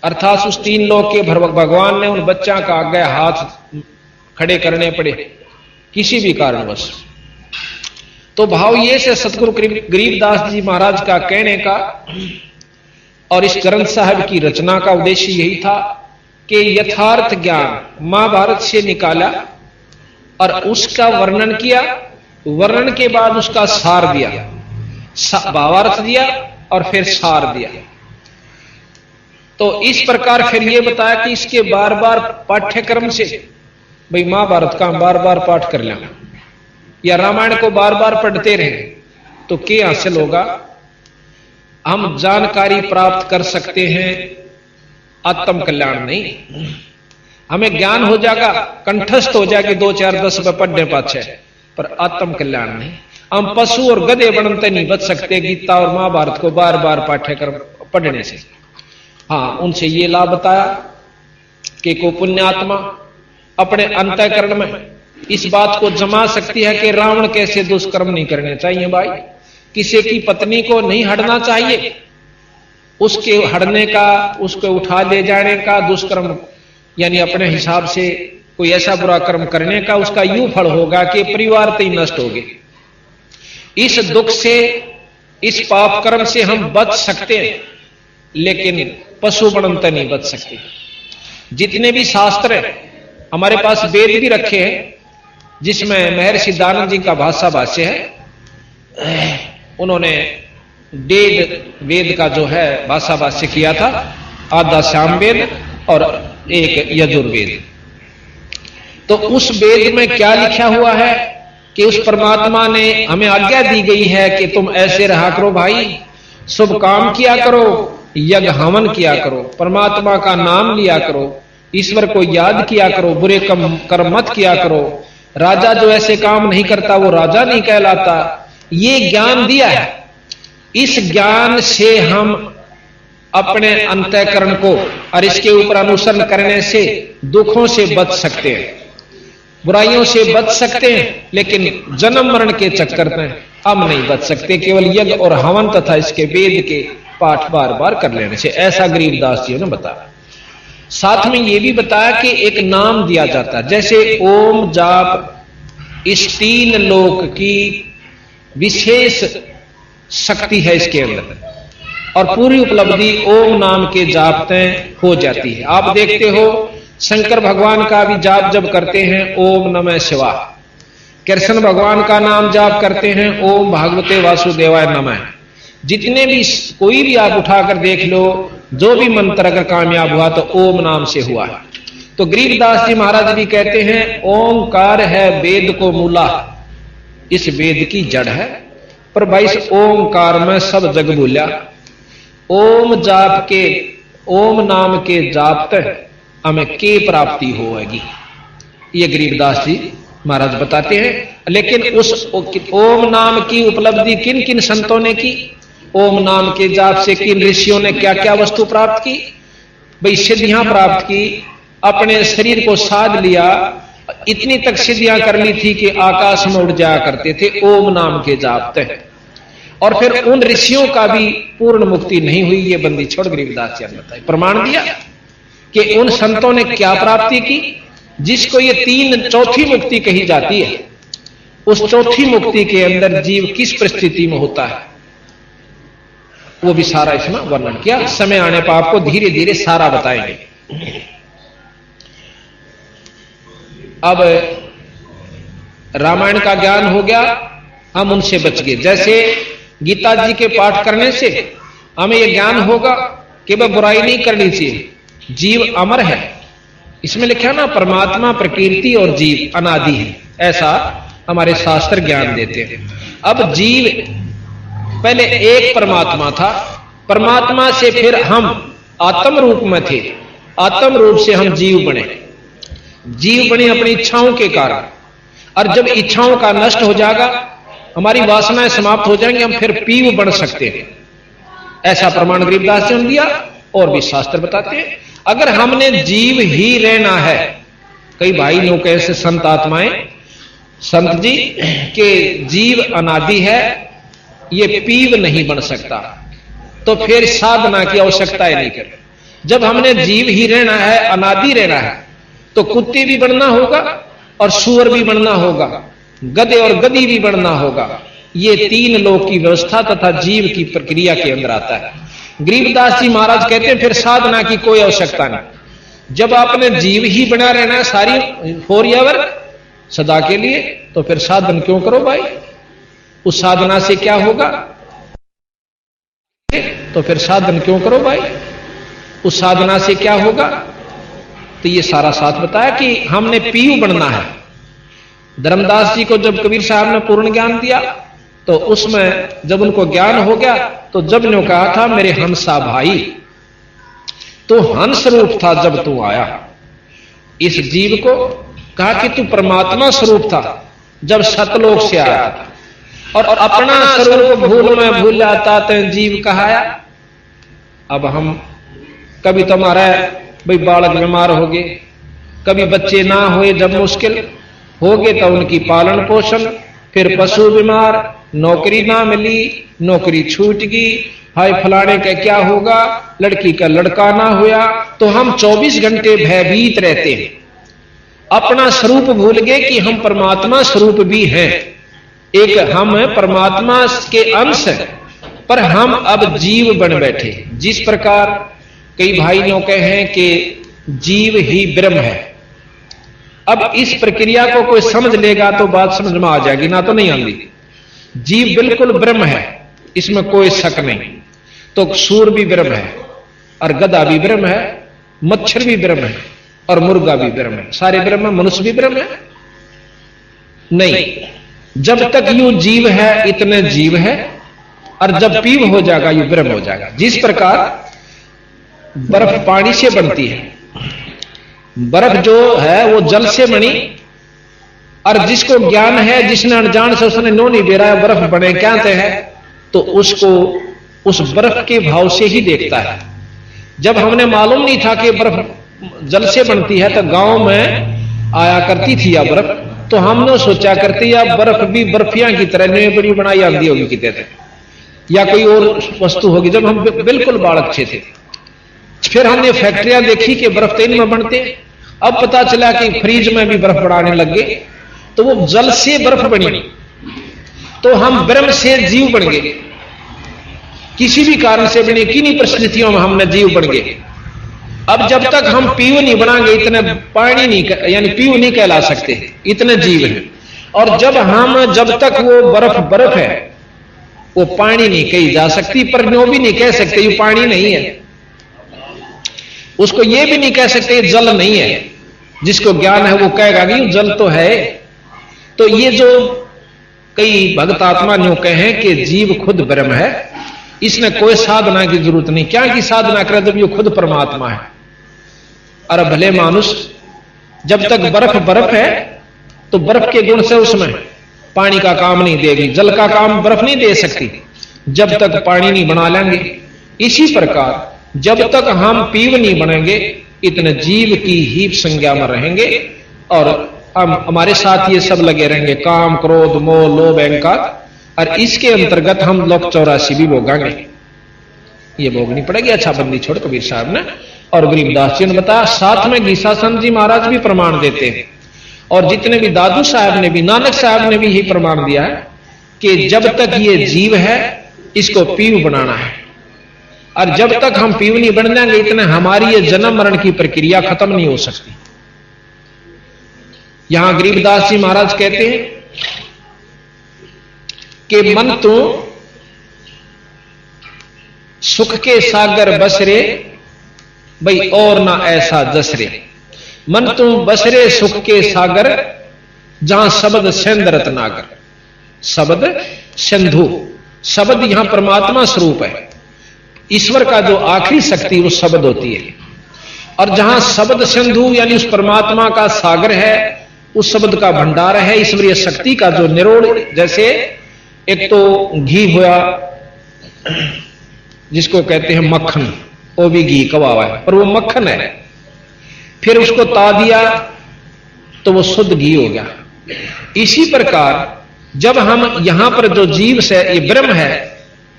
अर्थात उस 3 लोक के भगवान ने उन बच्चा का आगे हाथ खड़े करने पड़े किसी भी कारणवश। तो भाव ये से सतगुरु गरीबदास जी महाराज का कहने का और इस ग्रंथ साहब की रचना का उद्देश्य यही था कि यथार्थ ज्ञान महाभारत से निकाला और उसका वर्णन किया, वर्णन के बाद उसका सार दिया, भावार्थ दिया, और फिर सार दिया। तो इस प्रकार फिर ये बताया कि इसके बार बार पाठ्यक्रम से भाई महाभारत का हम बार बार पाठ कर लें या रामायण को बार बार पढ़ते रहे तो क्या हासिल होगा? हम जानकारी प्राप्त कर सकते हैं, आत्म कल्याण नहीं। हमें ज्ञान हो जाएगा, कंठस्थ हो जाएगी 2 4 10 में पढ़ने पाछे, पर आत्म कल्याण नहीं। हम पशु और गधे बनते नहीं बच सकते गीता और महाभारत को बार बार पाठ्यक्रम पढ़ने से। हाँ, उनसे ये लाभ बताया कि को पुण्यात्मा अपने अंतःकरण में इस बात को जमा सकती है कि रावण कैसे दुष्कर्म नहीं करने चाहिए। भाई, किसी की पत्नी को नहीं हड़ना चाहिए, उसके हड़ने का, उसको उठा ले जाने का, दुष्कर्म यानी अपने हिसाब से कोई ऐसा बुरा कर्म करने का उसका यूं फल होगा कि परिवार तो नष्ट हो गए। इस दुख से, इस पाप कर्म से हम बच सकते हैं, लेकिन पशु बनते नहीं बच सकते। जितने भी शास्त्र हैं, हमारे पास वेद भी रखे हैं, जिसमें महर्षि दानंद जी का भाषा भाष्य है। उन्होंने 1.5 वेद का जो है भाषा भाष्य किया था, आधा सामवेद और एक यजुर्वेद। तो उस वेद में क्या लिखा हुआ है कि उस परमात्मा ने हमें आज्ञा दी गई है कि तुम ऐसे रहा करो भाई, शुभ काम किया करो, यज्ञ हवन किया करो, परमात्मा का नाम लिया करो, ईश्वर को याद किया करो, बुरे कर्म मत किया करो। राजा जो ऐसे काम नहीं करता वो राजा नहीं कहलाता। ये ज्ञान दिया है। इस ज्ञान से हम अपने अंतःकरण को और इसके ऊपर अनुसरण करने से दुखों से बच सकते हैं, बुराइयों से बच सकते हैं, लेकिन जन्म मरण के चक्कर में हम नहीं बच सकते केवल यज्ञ और हवन तथा इसके वेद के पाठ बार बार कर लेने से। ऐसा गरीबदास जी ने बताया। साथ में यह भी बताया कि एक नाम दिया जाता है, जैसे ओम जाप, इस 3 लोक की विशेष शक्ति है इसके अंदर, और पूरी उपलब्धि ओम नाम के जाप में हो जाती है। आप देखते हो शंकर भगवान का भी जाप जब करते हैं ओम नमः शिवाय, कृष्ण भगवान का नाम जाप करते हैं ओम भागवते वासुदेवाय नमः। जितने भी कोई भी आप उठाकर देख लो, जो भी मंत्र अगर कामयाब हुआ तो ओम नाम से हुआ है। तो गरीबदास जी महाराज भी कहते हैं ओंकार है वेद को मूला, इस वेद की जड़ है, पर भाई इस ओंकार में सब जग भूला। ओम जाप के, ओम नाम के जाप तक हमें के प्राप्ति होगी, ये गरीबदास जी महाराज बताते हैं। लेकिन उस ओम नाम की उपलब्धि किन किन संतों ने की, ओम नाम के जाप से किन ऋषियों ने क्या क्या वस्तु प्राप्त की? भाई सिद्धियां प्राप्त की, अपने शरीर को साध लिया, इतनी तक सिद्धियां कर ली थी कि आकाश में उड़ जाया करते थे ओम नाम के जाप तक। और फिर उन ऋषियों का भी पूर्ण मुक्ति नहीं हुई, ये बंदी छोड़ गरीबदास जी ने बताया, प्रमाण दिया कि उन संतों ने क्या प्राप्ति की, जिसको ये 3 चौथी मुक्ति कही जाती है। उस चौथी मुक्ति के अंदर जीव किस परिस्थिति में होता है वो भी सारा इसमें वर्णन किया। समय आने पर आपको धीरे धीरे सारा बताएंगे। अब रामायण का ज्ञान हो गया, हम उनसे बच गए। जैसे गीता जी के पाठ करने से हमें यह ज्ञान होगा कि वह बुराई नहीं करनी चाहिए, जीव अमर है। इसमें लिखा ना परमात्मा, प्रकृति और जीव अनादि है, ऐसा हमारे शास्त्र ज्ञान देते हैं। अब जीव पहले एक परमात्मा था, परमात्मा से फिर हम आत्म रूप में थे, आत्म रूप से हम जीव बने। जीव बने अपनी इच्छाओं के कारण, और जब इच्छाओं का नष्ट हो जाएगा, हमारी वासनाएं समाप्त हो जाएंगी, हम फिर पीव बन सकते हैं। ऐसा प्रमाण गरीबदास जी ने दिया और भी शास्त्र बताते हैं। अगर हमने जीव ही रहना है, कई भाई लोग ऐसे संत आत्माएं, संत जी के जीव अनादि है, ये पीव नहीं बन सकता, तो फिर साधना की आवश्यकता ही नहीं कर। जब हमने जीव ही रहना है, अनादि रहना है, तो कुत्ते भी बनना होगा और सूअर भी बनना होगा, गधे और गधी भी बनना होगा। ये 3 लोक की व्यवस्था तथा जीव की प्रक्रिया के अंदर आता है। गरीबदास जी महाराज कहते हैं फिर साधना की कोई आवश्यकता नहीं। जब आपने जीव ही बना रहना है सारी फोरएवर सदा के लिए, तो फिर साधन क्यों करो भाई? उस साधना से क्या होगा? तो फिर साधन क्यों करो भाई? उस साधना से क्या होगा? तो ये सारा साथ बताया कि हमने पीयू बनना है। धर्मदास जी को जब कबीर साहब ने पूर्ण ज्ञान दिया तो उसमें जब उनको ज्ञान हो गया तो जब ने कहा था मेरे हंसा भाई, तो हंस रूप था जब तू आया। इस जीव को कहा कि तू परमात्मा स्वरूप था जब सतलोक से आया था, और अपना स्वरूप भूल में भूल जाता तो जीव कहाया। अब हम कभी तुम्हारा भाई बालक बीमार हो गए, कभी बच्चे ना हुए जब मुश्किल हो गए तो उनकी पालन पोषण, फिर पशु बीमार, नौकरी ना मिली, नौकरी छूट गई, हाय फलाने का क्या होगा, लड़की का लड़का ना हुआ, तो हम 24 घंटे भयभीत रहते हैं। अपना स्वरूप भूल गए कि हम परमात्मा स्वरूप भी हैं। एक हम परमात्मा के अंश हैं, पर हम अब जीव बन बैठे। जिस प्रकार कई भाइयों के हैं कि जीव ही ब्रह्म है। अब इस प्रक्रिया को कोई समझ लेगा तो बात समझ में आ जाएगी, ना तो नहीं आती। जीव बिल्कुल ब्रह्म है, इसमें कोई शक नहीं। तो सूर भी ब्रह्म है, और गधा भी ब्रह्म है, मच्छर भी ब्रह्म है, और मुर्गा भी ब्रह्म है। सारे ब्रह्म है। मनुष्य भी ब्रह्म है? नहीं, जब तक यू जीव है इतने जीव है, और जब पीव हो जाएगा यू ब्रह्म हो जाएगा। जिस प्रकार बर्फ पानी से बनती है, बर्फ जो है वो जल से बनी, और जिसको ज्ञान है, जिसने अनजान से उसने नो नहीं दे रहा है बर्फ बने क्या है, तो उसको उस बर्फ के भाव से ही देखता है। जब हमने मालूम नहीं था कि बर्फ जल से बनती है तो गांव में आया करती थी या बर्फ, तो हमने सोचा करते या बर्फ भी बर्फियां की तरह नई बड़ी बनाई आती होगी कितने थे, या कोई और वस्तु होगी। जब हम बिल्कुल बालक थे, फिर हमने फैक्ट्रियां देखी कि बर्फ तेल में बनते। अब पता चला कि फ्रिज में भी बर्फ बनाने लग गए, तो वो जल से बर्फ बनी। तो हम ब्रह्म से जीव बन गए, किसी भी कारण से बने, किन्हीं परिस्थितियों में हमने जीव बन गए। अब जब तक हम पीव नहीं बनाएंगे इतने पानी नहीं, यानी पीव नहीं कहला सकते, इतने जीव हैं। और जब तक वो बर्फ है, वो पानी नहीं कही जा सकती, पर नो भी नहीं कह सकते ये पानी नहीं है। उसको ये भी नहीं कह सकते जल नहीं है। जिसको ज्ञान है वो कहेगा कि जल तो है। तो ये जो कई भक्त आत्मा न्यू कहे कि जीव खुद ब्रह्म है, इसने कोई साधना की जरूरत नहीं। क्या की साधना करे जब ये खुद परमात्मा है। अरे भले मानुष जब तक बर्फ है तो बर्फ के गुण से उसमें पानी का काम नहीं देगी, जल का काम बर्फ नहीं दे सकती जब तक पानी नहीं बना लेंगे। इसी प्रकार जब तक हम पीव नहीं बनेंगे इतने जीव की ही संज्ञा में रहेंगे, और हम हमारे साथ ये सब लगे रहेंगे, काम क्रोध मोह लोभ अहंकार, और इसके अंतर्गत हम लोग 84 भी भोगांगे। ये भोगनी पड़ेगी। अच्छा बंदी छोड़ कबीर साहब ने और गरीबदास जी ने बताया। साथ में गीसासन जी महाराज भी प्रमाण देते हैं, और जितने भी दादू साहब ने भी, नानक साहब ने भी यही प्रमाण दिया है कि जब तक ये जीव है इसको पीव बनाना है, और जब तक हम पीव नहीं बन जाएंगे इतने हमारी ये जन्म मरण की प्रक्रिया खत्म नहीं हो सकती। यहां गरीबदास जी महाराज कहते हैं कि मन तो सुख के सागर बसरे, भाई और ना ऐसा जसरे। मन तो बसरे सुख के सागर, जहां शब्द सिंध रत्नागर। शब्द सिंधु, शब्द यहां परमात्मा स्वरूप है। ईश्वर का जो आखिरी शक्ति वो शब्द होती है, और जहां शब्द सिंधु यानी उस परमात्मा का सागर है, उस शब्द का भंडार है, ईश्वरीय शक्ति का जो निरोड़। जैसे एक तो घी हुआ जिसको कहते हैं मक्खन, वो भी घी कवा हुआ है पर वो मक्खन है, फिर उसको ता दिया तो वो शुद्ध घी हो गया। इसी प्रकार जब हम यहां पर जो जीव से ये ब्रह्म है,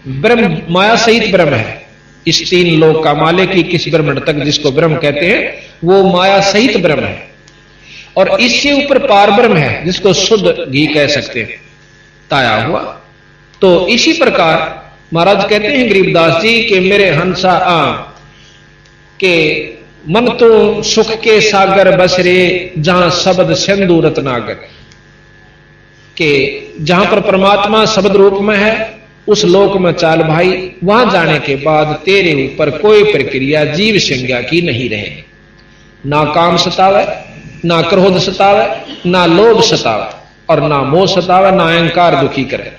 ब्रह्म माया सहित ब्रह्म है, इस 3 लोक का मालिक 21 ब्रह्मांड तक जिसको ब्रह्म कहते हैं वो माया सहित ब्रह्म है, और इससे ऊपर पार ब्रह्म है जिसको शुद्ध घी कह सकते हैं, ताया हुआ। तो इसी प्रकार महाराज कहते हैं गरीबदास जी कि मेरे हंसा के मन तो सुख के सागर बसरे, जहां शब्द सिंधु रत्नागर, के जहां पर परमात्मा शब्द रूप में है उस लोक में चाल भाई, वहां जाने के बाद तेरे ऊपर कोई प्रक्रिया जीव संज्ञा की नहीं रहे। ना काम सतावे, ना क्रोध सतावे, ना लोभ सतावे और ना मोह सतावे, ना अहंकार दुखी करे।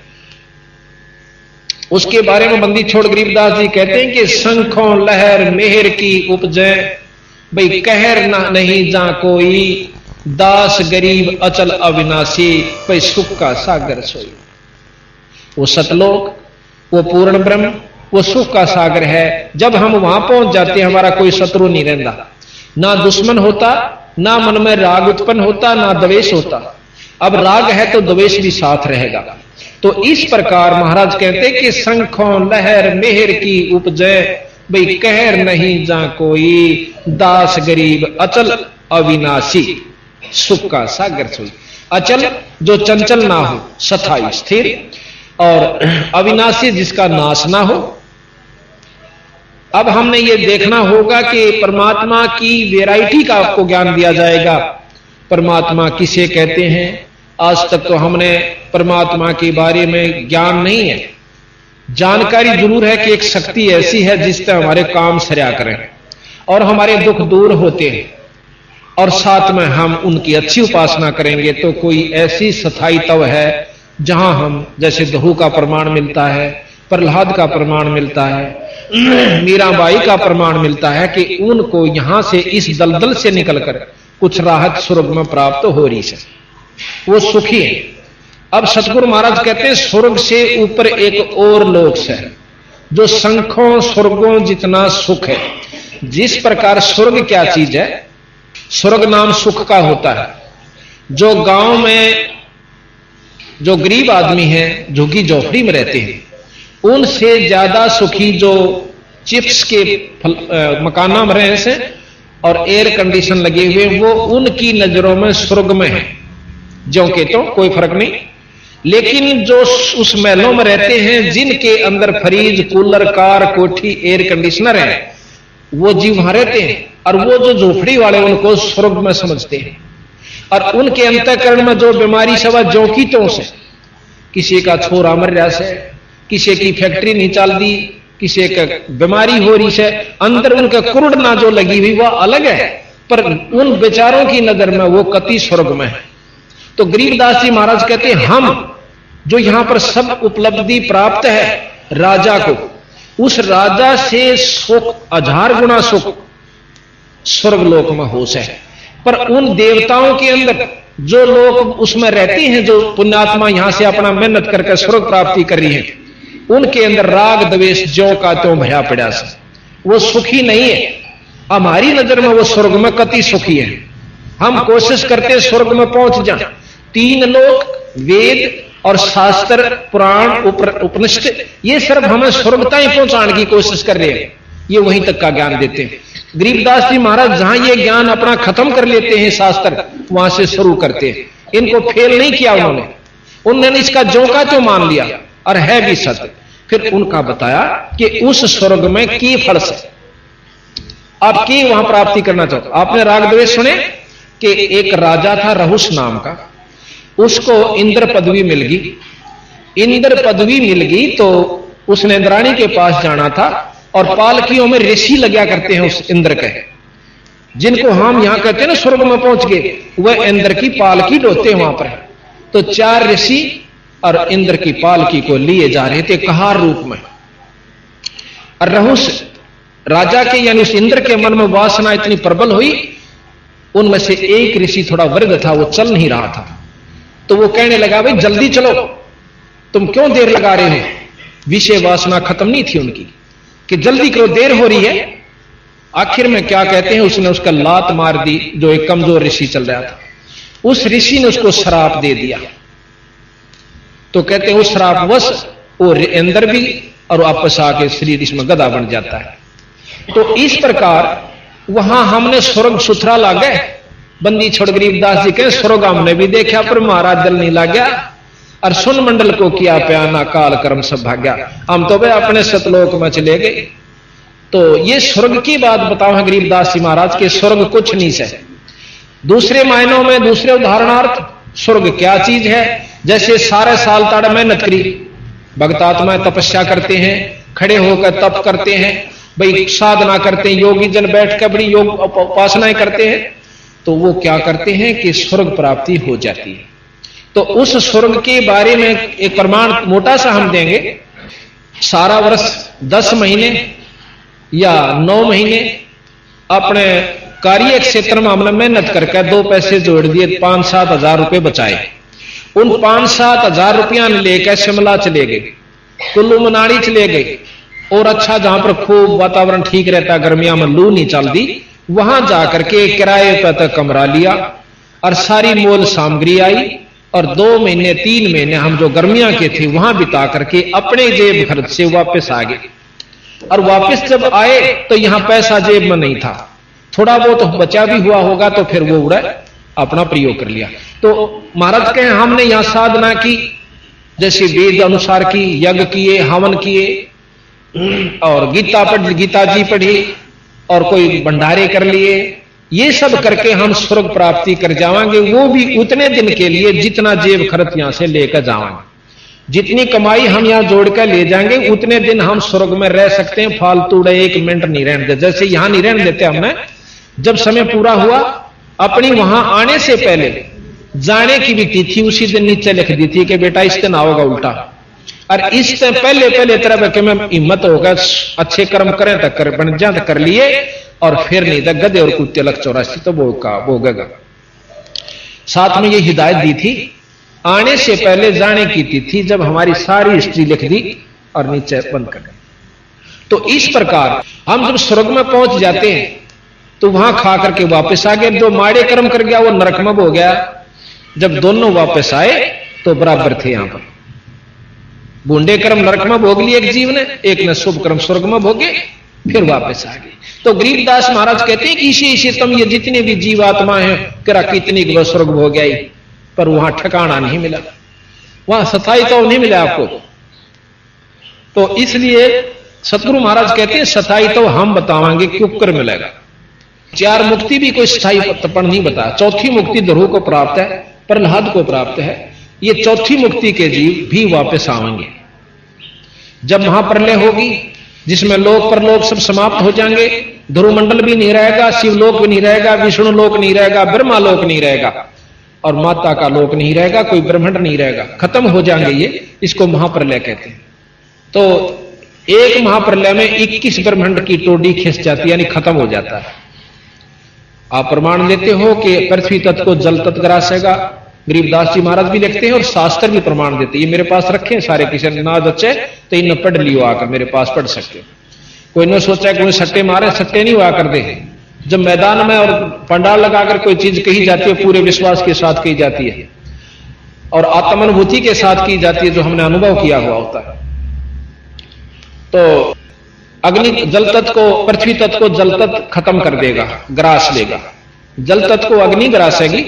उसके बारे में बंदी छोड़ गरीबदास जी कहते हैं कि शंखों लहर मेहर की उपजे, भाई कहर ना नहीं जा कोई, दास गरीब अचल अविनाशी, भाई सुख का सागर सोई। वो सतलोक, वो पूर्ण ब्रह्म, वो सुख का सागर है। जब हम वहां पहुंच जाते हैं हमारा कोई शत्रु नहीं रहता, ना दुश्मन होता, ना मन में राग उत्पन्न होता, ना द्वेष होता। अब राग है तो द्वेष भी साथ रहेगा। तो इस प्रकार महाराज कहते कि शंखों लहर मेहर की उपजे, भाई कहर नहीं जा कोई, दास गरीब अचल अविनाशी, सुख का सागर सोई। अचल जो चंचल ना हो, स्थायी स्थिर, और अविनाशी जिसका नाश ना हो। अब हमने ये देखना होगा कि परमात्मा की वैरायटी का आपको ज्ञान दिया जाएगा। परमात्मा किसे कहते हैं? आज तक तो हमने परमात्मा के बारे में ज्ञान नहीं है। जानकारी जरूर है कि एक शक्ति ऐसी है जिससे हमारे काम सरया करें और हमारे दुख दूर होते हैं, और साथ में हम उनकी अच्छी उपासना करेंगे तो कोई ऐसी स्थायी तव है जहां हम, जैसे दहू का प्रमाण मिलता है, प्रहलाद का प्रमाण मिलता है, मीराबाई का प्रमाण मिलता है कि उनको यहां से इस दलदल से निकलकर कुछ राहत स्वर्ग में प्राप्त हो रही है, वो सुखी है। अब सतगुरु महाराज कहते हैं स्वर्ग से ऊपर एक और लोक है जो शंखों स्वर्गों जितना सुख है। जिस प्रकार स्वर्ग क्या चीज है, स्वर्ग नाम सुख का होता है। जो गांव में जो गरीब आदमी हैं, झुग्गी झोपड़ी में रहते हैं, उनसे ज्यादा सुखी जो चिप्स के मकाना में रहे से और एयर कंडीशन लगे हुए, वो उनकी नजरों में स्वर्ग में है। जो के तो कोई फर्क नहीं, लेकिन जो उस महलों में रहते हैं जिनके अंदर फ्रिज, कूलर, कार, कोठी, एयर कंडीशनर है, वो जीव वहां रहते हैं। और वो जो झोपड़ी वाले उनको स्वर्ग में समझते हैं। और उनके अंतःकरण में जो बीमारी सवा जो की तो से, किसी का छोरा मर रहा से, किसी की फैक्ट्री नहीं चल दी, किसी का बीमारी हो रही है, अंदर उनका कुरुड़ना जो लगी हुई वह अलग है, पर उन बेचारों की नजर में वो कति स्वर्ग में है। तो गरीबदास जी महाराज कहते हैं हम जो यहां पर सब उपलब्धि प्राप्त है राजा को, उस राजा से सुख 1000 गुना सुख स्वर्ग लोक में होश है। पर उन देवताओं के अंदर जो लोग उसमें रहते हैं, जो पुण्यात्मा यहां से अपना मेहनत करके स्वर्ग प्राप्ति कर रही है, उनके अंदर राग द्वेष ज्यों का त्यों भया पड़ा से, वो सुखी नहीं है। हमारी नजर में वो स्वर्ग में कति सुखी है। हम कोशिश करते हैं स्वर्ग में पहुंच जाए। 3 लोक, वेद और शास्त्र, पुराण, उपनिषद, ये सिर्फ हमें स्वर्ग तक पहुंचाने की कोशिश कर रहे हैं, ये वहीं तक का ज्ञान देते हैं। गरीबदास जी महाराज जहां ये ज्ञान अपना खत्म कर लेते हैं शास्त्र, वहां से शुरू करते हैं। इनको फेल नहीं किया उन्होंने इसका जो का तो मान लिया और है भी सत्य। फिर उनका बताया कि उस स्वर्ग में की फल से आप की वहां प्राप्ति करना चाहते। आपने राग द्वेष सुने कि एक राजा था रहुस नाम का, उसको इंद्र पदवी मिल गई। इंद्र पदवी मिल गई तो उसने इंद्राणी के पास जाना था, और पालकियों में ऋषि लगा करते हैं उस इंद्र के, जिनको हम यहां कहते हैं ना स्वर्ग में पहुंच गए, वह इंद्र की पालकी ढोते हैं वहां पर। तो 4 ऋषि और इंद्र की पालकी को लिए जा रहे थे कहार रूप में। और रहुस राजा के यानी उस इंद्र के मन में वासना इतनी प्रबल हुई, उनमें से एक ऋषि थोड़ा वृद्ध था, वो चल नहीं रहा था। तो वो कहने लगा भाई जल्दी चलो, तुम क्यों देर लगा रहे हो। विषय वासना खत्म नहीं थी उनकी कि जल्दी करो, देर हो रही है। आखिर में क्या कहते हैं, उसने उसका लात मार दी जो एक कमजोर ऋषि चल रहा था। उस ऋषि ने उसको श्राप दे दिया। तो कहते हैं उस श्रापवश वो इंद्र भी और वापस आके शरीर इसमें गधा बन जाता है। तो इस प्रकार वहां हमने स्वर्ग सुथरा लागे। बंदी छोड़ गरीबदास जी कहे स्वर्ग हमने भी देखा पर महाराज जल नहीं लाग गया, और सुन मंडल को किया प्याना काल कर्म सब भाग्या। हम तो भाई अपने सतलोक में चले गए। तो ये स्वर्ग की बात बताओ गरीबदास जी महाराज के स्वर्ग कुछ नहीं है। दूसरे मायनों में, दूसरे उदाहरणार्थ स्वर्ग क्या चीज है, जैसे सारे साल ताड़ मेहनत करी, भक्त आत्माएं तपस्या करते हैं, खड़े होकर तप करते हैं, भाई साधना करते हैं, योगी जन बैठ कर बड़ी योग उपासनाएं करते हैं, तो वो क्या करते हैं कि स्वर्ग प्राप्ति हो जाती है। तो उस स्वर्ग के बारे में एक प्रमाण मोटा सा हम देंगे। सारा वर्ष 10 महीने या 9 महीने अपने कार्य क्षेत्र में हमने मेहनत करके 2 पैसे जोड़ दिए, 5-7 हजार रुपए बचाए। उन 5-7 हजार रुपया लेकर शिमला चले गए, कुल्लू मनाली चले गए, और अच्छा जहां पर खूब वातावरण ठीक रहता, गर्मियां में लू नहीं चलती, वहां जाकर के किराए पर तक कमरा लिया और सारी मोल सामग्री आई, और 2 महीने 3 महीने हम जो गर्मियां के थे वहां बिता करके अपने जेब खर्च से वापस आ गए। और वापस जब आए तो यहां पैसा जेब में नहीं था, थोड़ा बहुत बचा भी हुआ होगा तो फिर वो उड़ा अपना प्रयोग कर लिया। तो महाराज कहें हमने यहां साधना की, जैसे वेद अनुसार की, यज्ञ किए, हवन किए, और गीता जी पढ़ी, और कोई भंडारे कर लिए, ये सब करके हम स्वर्ग प्राप्ति कर जावांगे, वो भी उतने दिन के लिए जितना जेब खर्च यहां से लेकर जावांगे। जितनी कमाई हम यहां जोड़कर ले जाएंगे उतने दिन हम स्वर्ग में रह सकते हैं, फालतू 1 मिनट नहीं रहने देते। जैसे यहां नहीं रहने देते हमने, जब समय पूरा हुआ अपनी वहां आने से पहले जाने की भी तिथि उसी दिन नीचे लिख दी थी कि बेटा इस दिन आओगा उल्टा, और इस पहले तरह के मैं हिम्मत होगा अच्छे कर्म करें तक कर बन जा कर लिए, और फिर नहीं तो गधे और कुत्ते लग 84 तो भोगेगा। साथ में ये हिदायत दी थी आने से पहले जाने की तिथि, जब हमारी सारी हिस्ट्री लिख दी और नीचे बंद कर दी। तो इस प्रकार हम जब स्वर्ग में पहुंच जाते हैं तो वहां खा करके वापस आ गए। जो माड़े कर्म कर गया वो नरक में हो गया, जब दोनों वापस आए तो बराबर थे। यहां पर बूंदे कर्म नरक में भोग लिए एक जीव ने, एक ने शुभ कर्म स्वर्ग में भोगे, फिर वापस आ गए। तो गरीबदास महाराज कहते हैं कि इसी तुम ये जितने भी जीवात्मा हैं तेरा कितनी स्वर्ग हो गई, पर वहां ठिकाना नहीं मिला, वहां स्थायी तो नहीं मिला आपको। तो इसलिए सतगुरु महाराज कहते हैं स्थायी तो हम बतावांगे क्यों कर मिलेगा। 4 मुक्ति भी कोई स्थायी तपन नहीं बताया। चौथी मुक्ति ध्रुव को प्राप्त है, प्रहलाद को प्राप्त है। ये चौथी मुक्ति के जीव भी वापस आएंगे जब महाप्रलय होगी, जिसमें लोक परलोक सब समाप्त हो जाएंगे। ध्रुव मंडल भी नहीं रहेगा, शिवलोक भी नहीं रहेगा, विष्णु लोक नहीं रहेगा, ब्रह्मा लोक नहीं रहेगा, और माता का लोक नहीं रहेगा, कोई ब्रह्मांड नहीं रहेगा, खत्म हो जाएंगे ये। इसको महाप्रलय कहते हैं। तो एक महाप्रलय में 21 ब्रह्मांड की टोडी खिंच जाती है, यानी खत्म हो जाता है। आप प्रमाण लेते हो कि पृथ्वी तत्व को जल तत्व ग्रासेगा, गरीबदास जी महाराज भी लिखते हैं और शास्त्र भी प्रमाण देते हैं। ये मेरे पास रखे हैं सारे, किसी ने ना बच्चे तो इन्हें पढ़ लियो, आकर मेरे पास पढ़ सकते हो। कोई ने सोचा कि सट्टे मारे, सट्टे नहीं हुआ कर दे। जब मैदान में और पंडाल लगाकर कोई चीज कही जाती है पूरे विश्वास के साथ कही जाती है और आत्मानुभूति के साथ की जाती है, जो हमने अनुभव किया हुआ होता है। तो अग्नि जल तत्व को, पृथ्वी तत्व को जल तत्व खत्म कर देगा, ग्रास लेगा। जल तत्व को अग्नि ग्रासेगी,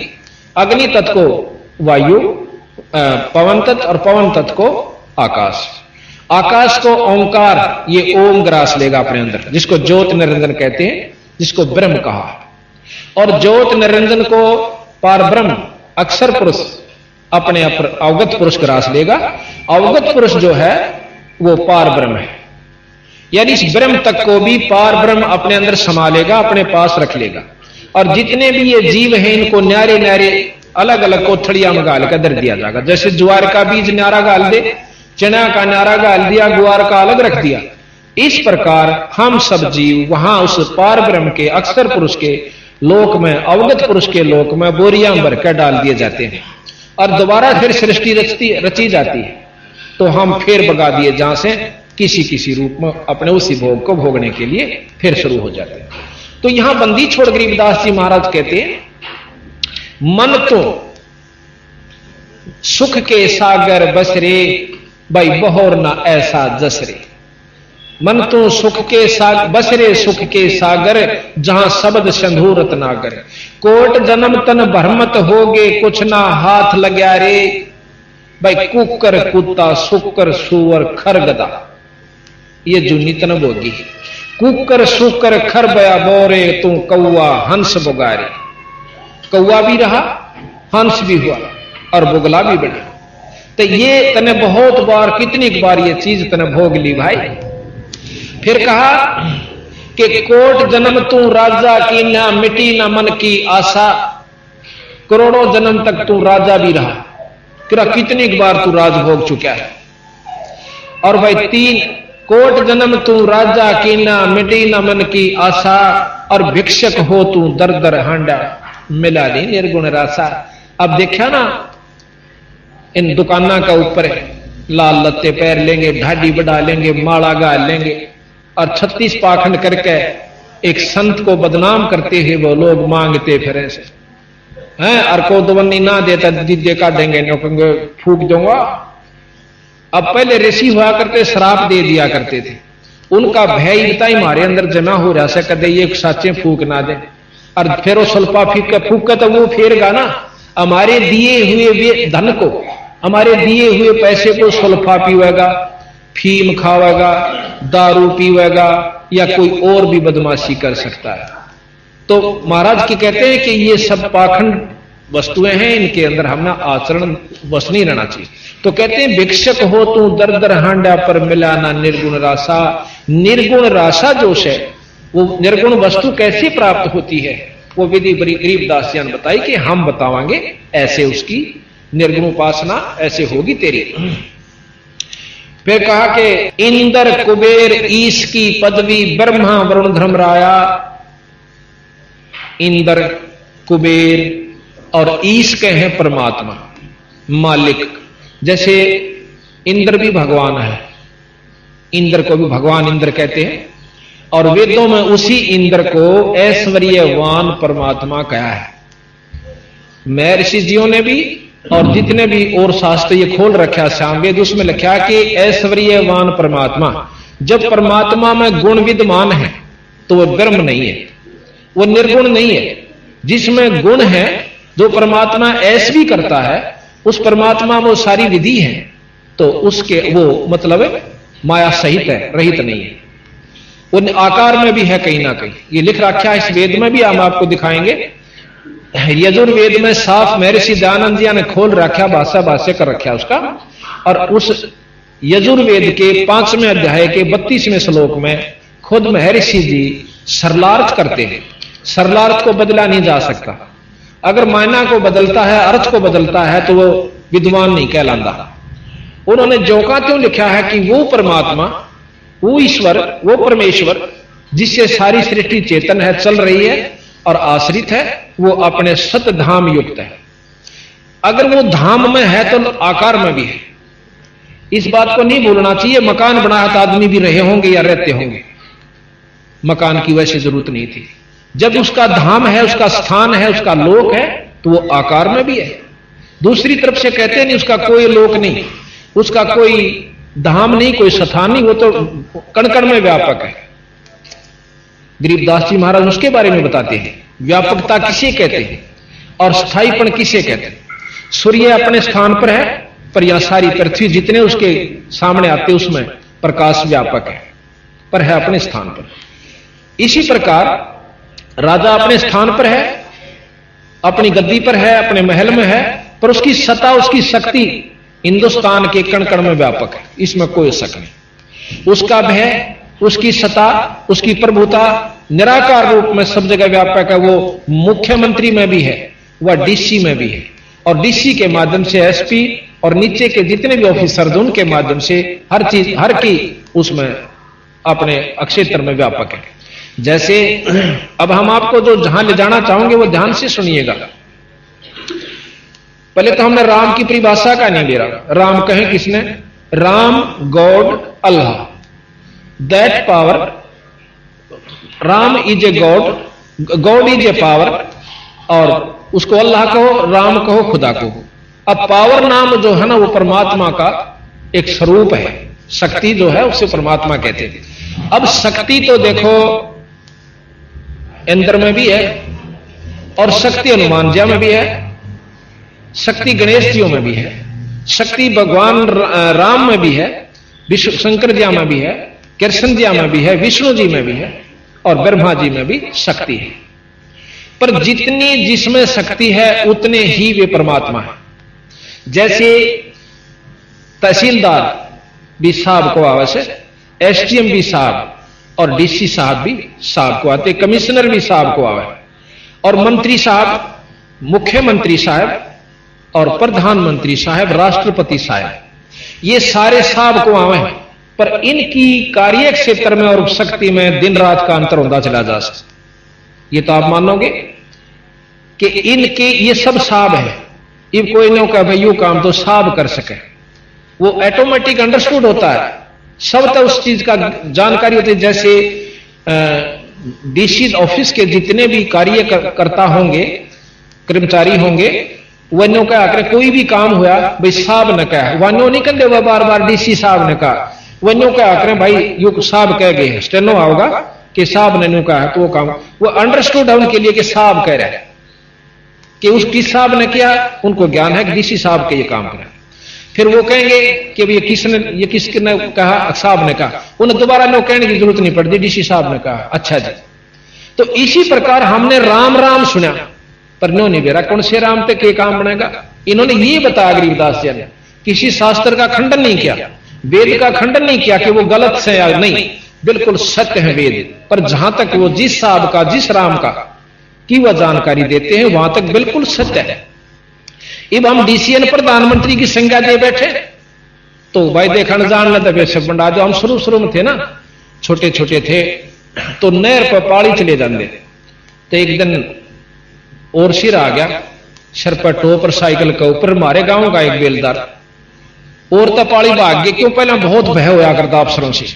अग्नि तत्व को वायु, पवन तत्व, और पवन तत्व को आकाश। आकाश को ओंकार, ये ओम ग्रास लेगा अपने अंदर, जिसको ज्योत निरंजन कहते हैं, जिसको ब्रह्म कहा। और ज्योत निरंजन को पार ब्रह्म अक्षर पुरुष अपने अवगत पुरुष ग्रास लेगा। अवगत पुरुष जो है वो पार ब्रह्म है, यानी इस ब्रह्म तक को भी पार ब्रह्म अपने अंदर समा लेगा, अपने पास रख लेगा। और जितने भी ये जीव हैं इनको न्यारे न्यारे अलग अलग कोथड़ियां में गाल कर दर दिया जाएगा। जैसे ज्वार का बीज न्यारा गाल दे, चना का न्यारा गाल दिया, गुआर का अलग रख दिया। इस प्रकार हम सब जीव वहां उस पार ब्रह्म के अक्षर पुरुष के लोक में, अवगत पुरुष के लोक में बोरियां भरकर डाल दिए जाते हैं, और दोबारा फिर सृष्टि रची जाती है। तो हम फिर भगा दिए जहां से किसी रूप में अपने उसी भोग को भोगने के लिए फिर शुरू हो जाते हैं। तो यहां बंदी छोड़ गरीबदास जी महाराज कहते हैं, मन तो सुख के सागर बसरे, भाई बहोर ना ऐसा जसरे। मन तो सुख के सागर बसरे, सुख के सागर, जहां शब्द सिंधु रत्नागर। कोट जन्म तन भरमत होगे, कुछ ना हाथ लग्या रे। भाई कुकर कुत्ता, सुकर सुअर, खरगदा, ये जो नितन भोगी। कुकर सुकर खर बया बोरे, तू कौआ हंस बुगारे। कौआ भी रहा, हंस भी हुआ, और बुगला भी बना। तो ये तने बहुत बार, कितनी बार ये चीज तने भोग ली भाई। फिर कहा कि कोट जन्म तू राजा की ना मिटी ना मन की आशा, करोड़ों जन्म तक तू राजा भी रहा, कितनी बार तू राज भोग चुका है। और भाई 3 कोट जन्म तू राजा की ना मिटी ना मन की आशा, और भिक्षक हो तू दर दर हांडा, मिला नहीं निर्गुण रासा। अब देखा ना इन दुकाना का ऊपर लाल लत्ते पैर लेंगे, ढाडी बढ़ा लेंगे, माला गा लेंगे और 36 पाखंड करके एक संत को बदनाम करते हुए वो लोग मांगते फिर से हैं। और को दवन्नी ना देता दीदे काटेंगे, कहेंगे फूक दूंगा। अब पहले ऋषि हुआ करते श्राप दे दिया करते थे, उनका भय इतना ही हमारे अंदर जमा हो रहा है, कदे ये साचे फूक ना दे। और फिर वो सल्पा फूक तो वो फेरगा ना, हमारे दिए हुए धन को, हमारे दिए हुए पैसे को सल्फा पीवेगा, फीम खावेगा, दारू पीवेगा, या कोई और भी बदमाशी कर सकता है। तो महाराज की कहते हैं कि ये सब पाखंड वस्तुएं हैं, इनके अंदर हमने आचरण बस नहीं रहना चाहिए। तो कहते हैं भिक्षक हो तू दर दर हांडा, पर मिला ना निर्गुण रासा। निर्गुण रासा जोश है, वो निर्गुण वस्तु कैसे प्राप्त होती है, वो विधि बड़ी गरीबदास जी ने बताई कि हम बतावांगे ऐसे उसकी निर्गुण उपासना ऐसे होगी तेरी। फिर कहा कि इंद्र कुबेर ईश की पदवी, ब्रह्मा वरुण धर्मराया। इंद्र कुबेर और ईश के हैं परमात्मा मालिक। जैसे इंद्र भी भगवान है, इंद्र को भी भगवान इंद्र कहते हैं, और वेदों में उसी इंद्र को ऐश्वर्यवान परमात्मा कहा है। महर्षि जियों ने भी और जितने भी और शास्त्र ये खोल रखा श्याम वेद, उसमें लिखा कि ऐश्वर्यवान परमात्मा, जब परमात्मा में गुण विद्यमान है तो वो ब्रह्म नहीं है, वो निर्गुण नहीं है। जिसमें गुण है, जो परमात्मा ऐश भी करता है, उस परमात्मा वो सारी विधि है, तो उसके वो मतलब माया सहित है, रहित नहीं है। उन आकार में भी है कहीं ना कहीं, ये लिख रखा है इस वेद में भी, हम आपको दिखाएंगे। यजुर्वेद में साफ महर्षि दयानंद जी ने खोल रखा, भाष्य कर रखा उसका। और उस यजुर्वेद के 5वें अध्याय के 32वें श्लोक में खुद महर्षि जी सरलार्थ करते हैं। सरलार्थ को बदला नहीं जा सकता, अगर मायना को बदलता है, अर्थ को बदलता है, तो वो विद्वान नहीं कहलाता। उन्होंने जो का त्यों लिखा है कि वो परमात्मा, वो ईश्वर, वो परमेश्वर जिससे सारी सृष्टि चेतन है, चल रही है और आश्रित है, वो अपने सत धाम युक्त है। अगर वो धाम में है तो आकार में भी है। इस बात को नहीं भूलना चाहिए, मकान बना है तो आदमी भी रहे होंगे या रहते होंगे, मकान की वैसे जरूरत नहीं थी। जब उसका धाम है, उसका स्थान है, उसका लोक है, तो वो आकार में भी है। दूसरी तरफ से कहते नहीं उसका कोई लोक नहीं, उसका कोई धाम नहीं, कोई स्थान नहीं, वो तो कण कण में व्यापक है। गरीबदास जी महाराज उसके बारे में बताते हैं, व्यापकता किसे कहते हैं और स्थायीपन किसे कहते हैं। सूर्य अपने स्थान पर है, पर यहां सारी पृथ्वी जितने उसके सामने आते उसमें प्रकाश व्यापक है, पर है अपने स्थान पर। इसी प्रकार राजा अपने स्थान पर है, अपनी गद्दी पर है, अपने महल में है, पर उसकी सत्ता, उसकी शक्ति हिंदुस्तान के कण कण में व्यापक है, इसमें कोई शक नहीं। उसका भय, उसकी सत्ता, उसकी प्रभुता निराकार रूप में सब जगह व्यापक है। वो मुख्यमंत्री में भी है, वह डीसी में भी है, और डीसी के माध्यम से एसपी और नीचे के जितने भी ऑफिसर उनके माध्यम से हर चीज, हर की उसमें अपने क्षेत्र में व्यापक है। जैसे अब हम आपको जो जहां ले जाना चाहोगे वो ध्यान से सुनिएगा। पहले तो हमने राम की परिभाषा का नहीं ले रहा। राम कहे किसने? Ram God, Allah, that power. Ram is a god, God is a power, और उसको अल्लाह कहो, राम कहो, खुदा कहो। अब पावर नाम जो है ना, वो परमात्मा का एक स्वरूप है। शक्ति जो है उसे परमात्मा कहते हैं। अब शक्ति तो देखो इंद्र में भी है, और शक्ति हनुमान जी में भी है, शक्ति गणेश जी में भी है, शक्ति भगवान राम में भी है, विष्णु शंकर जी में भी है, कृष्ण जी में भी है, विष्णु जी में भी है, और ब्रह्मा जी में भी शक्ति है। पर जितनी जिसमें शक्ति है उतने ही वे परमात्मा है। जैसे तहसीलदार भी साहब को आवे से, एसडीएम भी साहब और डीसी साहब भी साहब को आते, कमिश्नर भी साहब को आवे, और मंत्री साहब, मुख्यमंत्री साहब और प्रधानमंत्री साहब, राष्ट्रपति साहब, ये सारे साहब को आवे हैं। पर इनकी कार्य क्षेत्र में और शक्ति में दिन रात का अंतर होता चला जा सकता। ये तो आप मानोगे कि इनके ये सब साहब है, ये कोई नहीं कहा भाई यू काम तो साहब कर सके, वो ऑटोमेटिक अंडरस्टूड होता है, सब तो उस चीज का जानकारी होती है। जैसे डीसी ऑफिस के जितने भी कार्यकर्ता होंगे, कर्मचारी होंगे, वन्यों का आकर कोई भी काम हुआ भाई साहब ने कहा, वन्यों नहीं कहते वह बार बार डीसी साहब ने कहा, वन्यों का आकर भाई यू साहब कह गए, स्टेनो आओगा कि साहब ने न्यू कहा, तो वो काम वो अंडरस्टूड है उनके लिए कि साहब कह रहे हैं, कि उस किस साहब ने किया, उनको ज्ञान है कि डीसी साहब के ये काम करें। फिर वो कहेंगे कि ये किसने कहा, साहब ने कहा, उन्हें दोबारा नो कहने की जरूरत नहीं पड़ती, डीसी साहब ने कहा, अच्छा जी। तो इसी प्रकार हमने राम राम सुना पर नो नहीं बेरा कौन से राम पे के काम बनेगा। इन्होंने ये बताया गरीबदास जी ने, किसी शास्त्र का खंडन नहीं किया, वेद का खंडन नहीं किया कि वो गलत से या नहीं, बिल्कुल सत्य है वेद। पर जहां तक वो जिस साहब का, जिस राम का की वह जानकारी देते हैं वहां तक बिल्कुल सत्य है। अब हम डीसीएन प्रधानमंत्री की संज्ञा दे बैठे तो भाई देखा जान लगे सब बंडा, जो हम शुरू में थे ना, छोटे छोटे थे तो नहर पर पाड़ी चले जाते, तो एक दिन और सिर आ गया, सर पर टोपर साइकिल के ऊपर, हमारे गांव का एक बेलदार और तो पाड़ी भाग गए, क्यों पहले बहुत भय होया करता अफसरों से,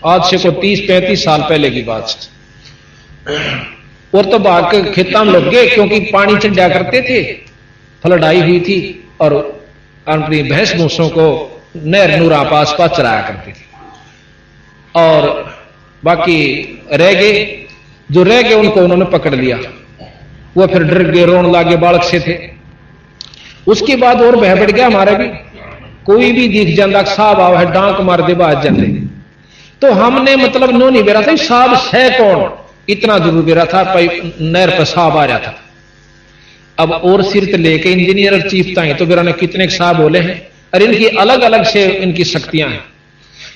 आज से को 30-35 साल पहले की बात है। और तो भाग के खेता में लग गए क्योंकि पानी चढ़ा करते थे, फ्लड आई हुई थी और अपनी भैंस भूसों को नहर नूरा पास पास चलाया करते थे। और बाकी रह गए, जो रह गए उनको उन्होंने पकड़ लिया, वो फिर डर गए, रोन लागे, बालक से थे। उसके बाद और बह बढ़ गया हमारा भी, कोई भी दिख जाता साहब आओ है, डांक मार दे बाज जाते। तो हमने मतलब नो नहीं बेरा था साहब है कौन, इतना जरूर बेरा था भाई नहर पर साहब आ रहा था। अब और सिरत लेके इंजीनियर और चीफ ताई तो बेरा ने कितने साहब बोले हैं, और इनकी अलग अलग से इनकी शक्तियां हैं।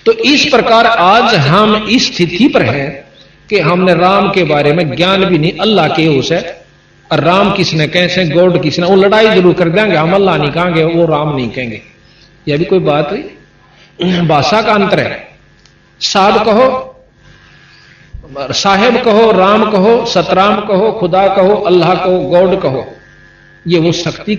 तो इस प्रकार आज हम इस स्थिति पर हैं कि हमने राम के बारे में ज्ञान भी नहीं, अल्लाह के उस है, और राम किसने कैसे, गॉड किसने, वो लड़ाई जरूर कर देंगे, हम अल्लाह नहीं कहेंगे, वो राम नहीं कहेंगे। यह भी कोई बात हुई, भाषा का अंतर है। साहब कहो, साहेब कहो, राम कहो, सतराम कहो, खुदा कहो, अल्लाह कहो, गॉड कहो, ये वो शक्ति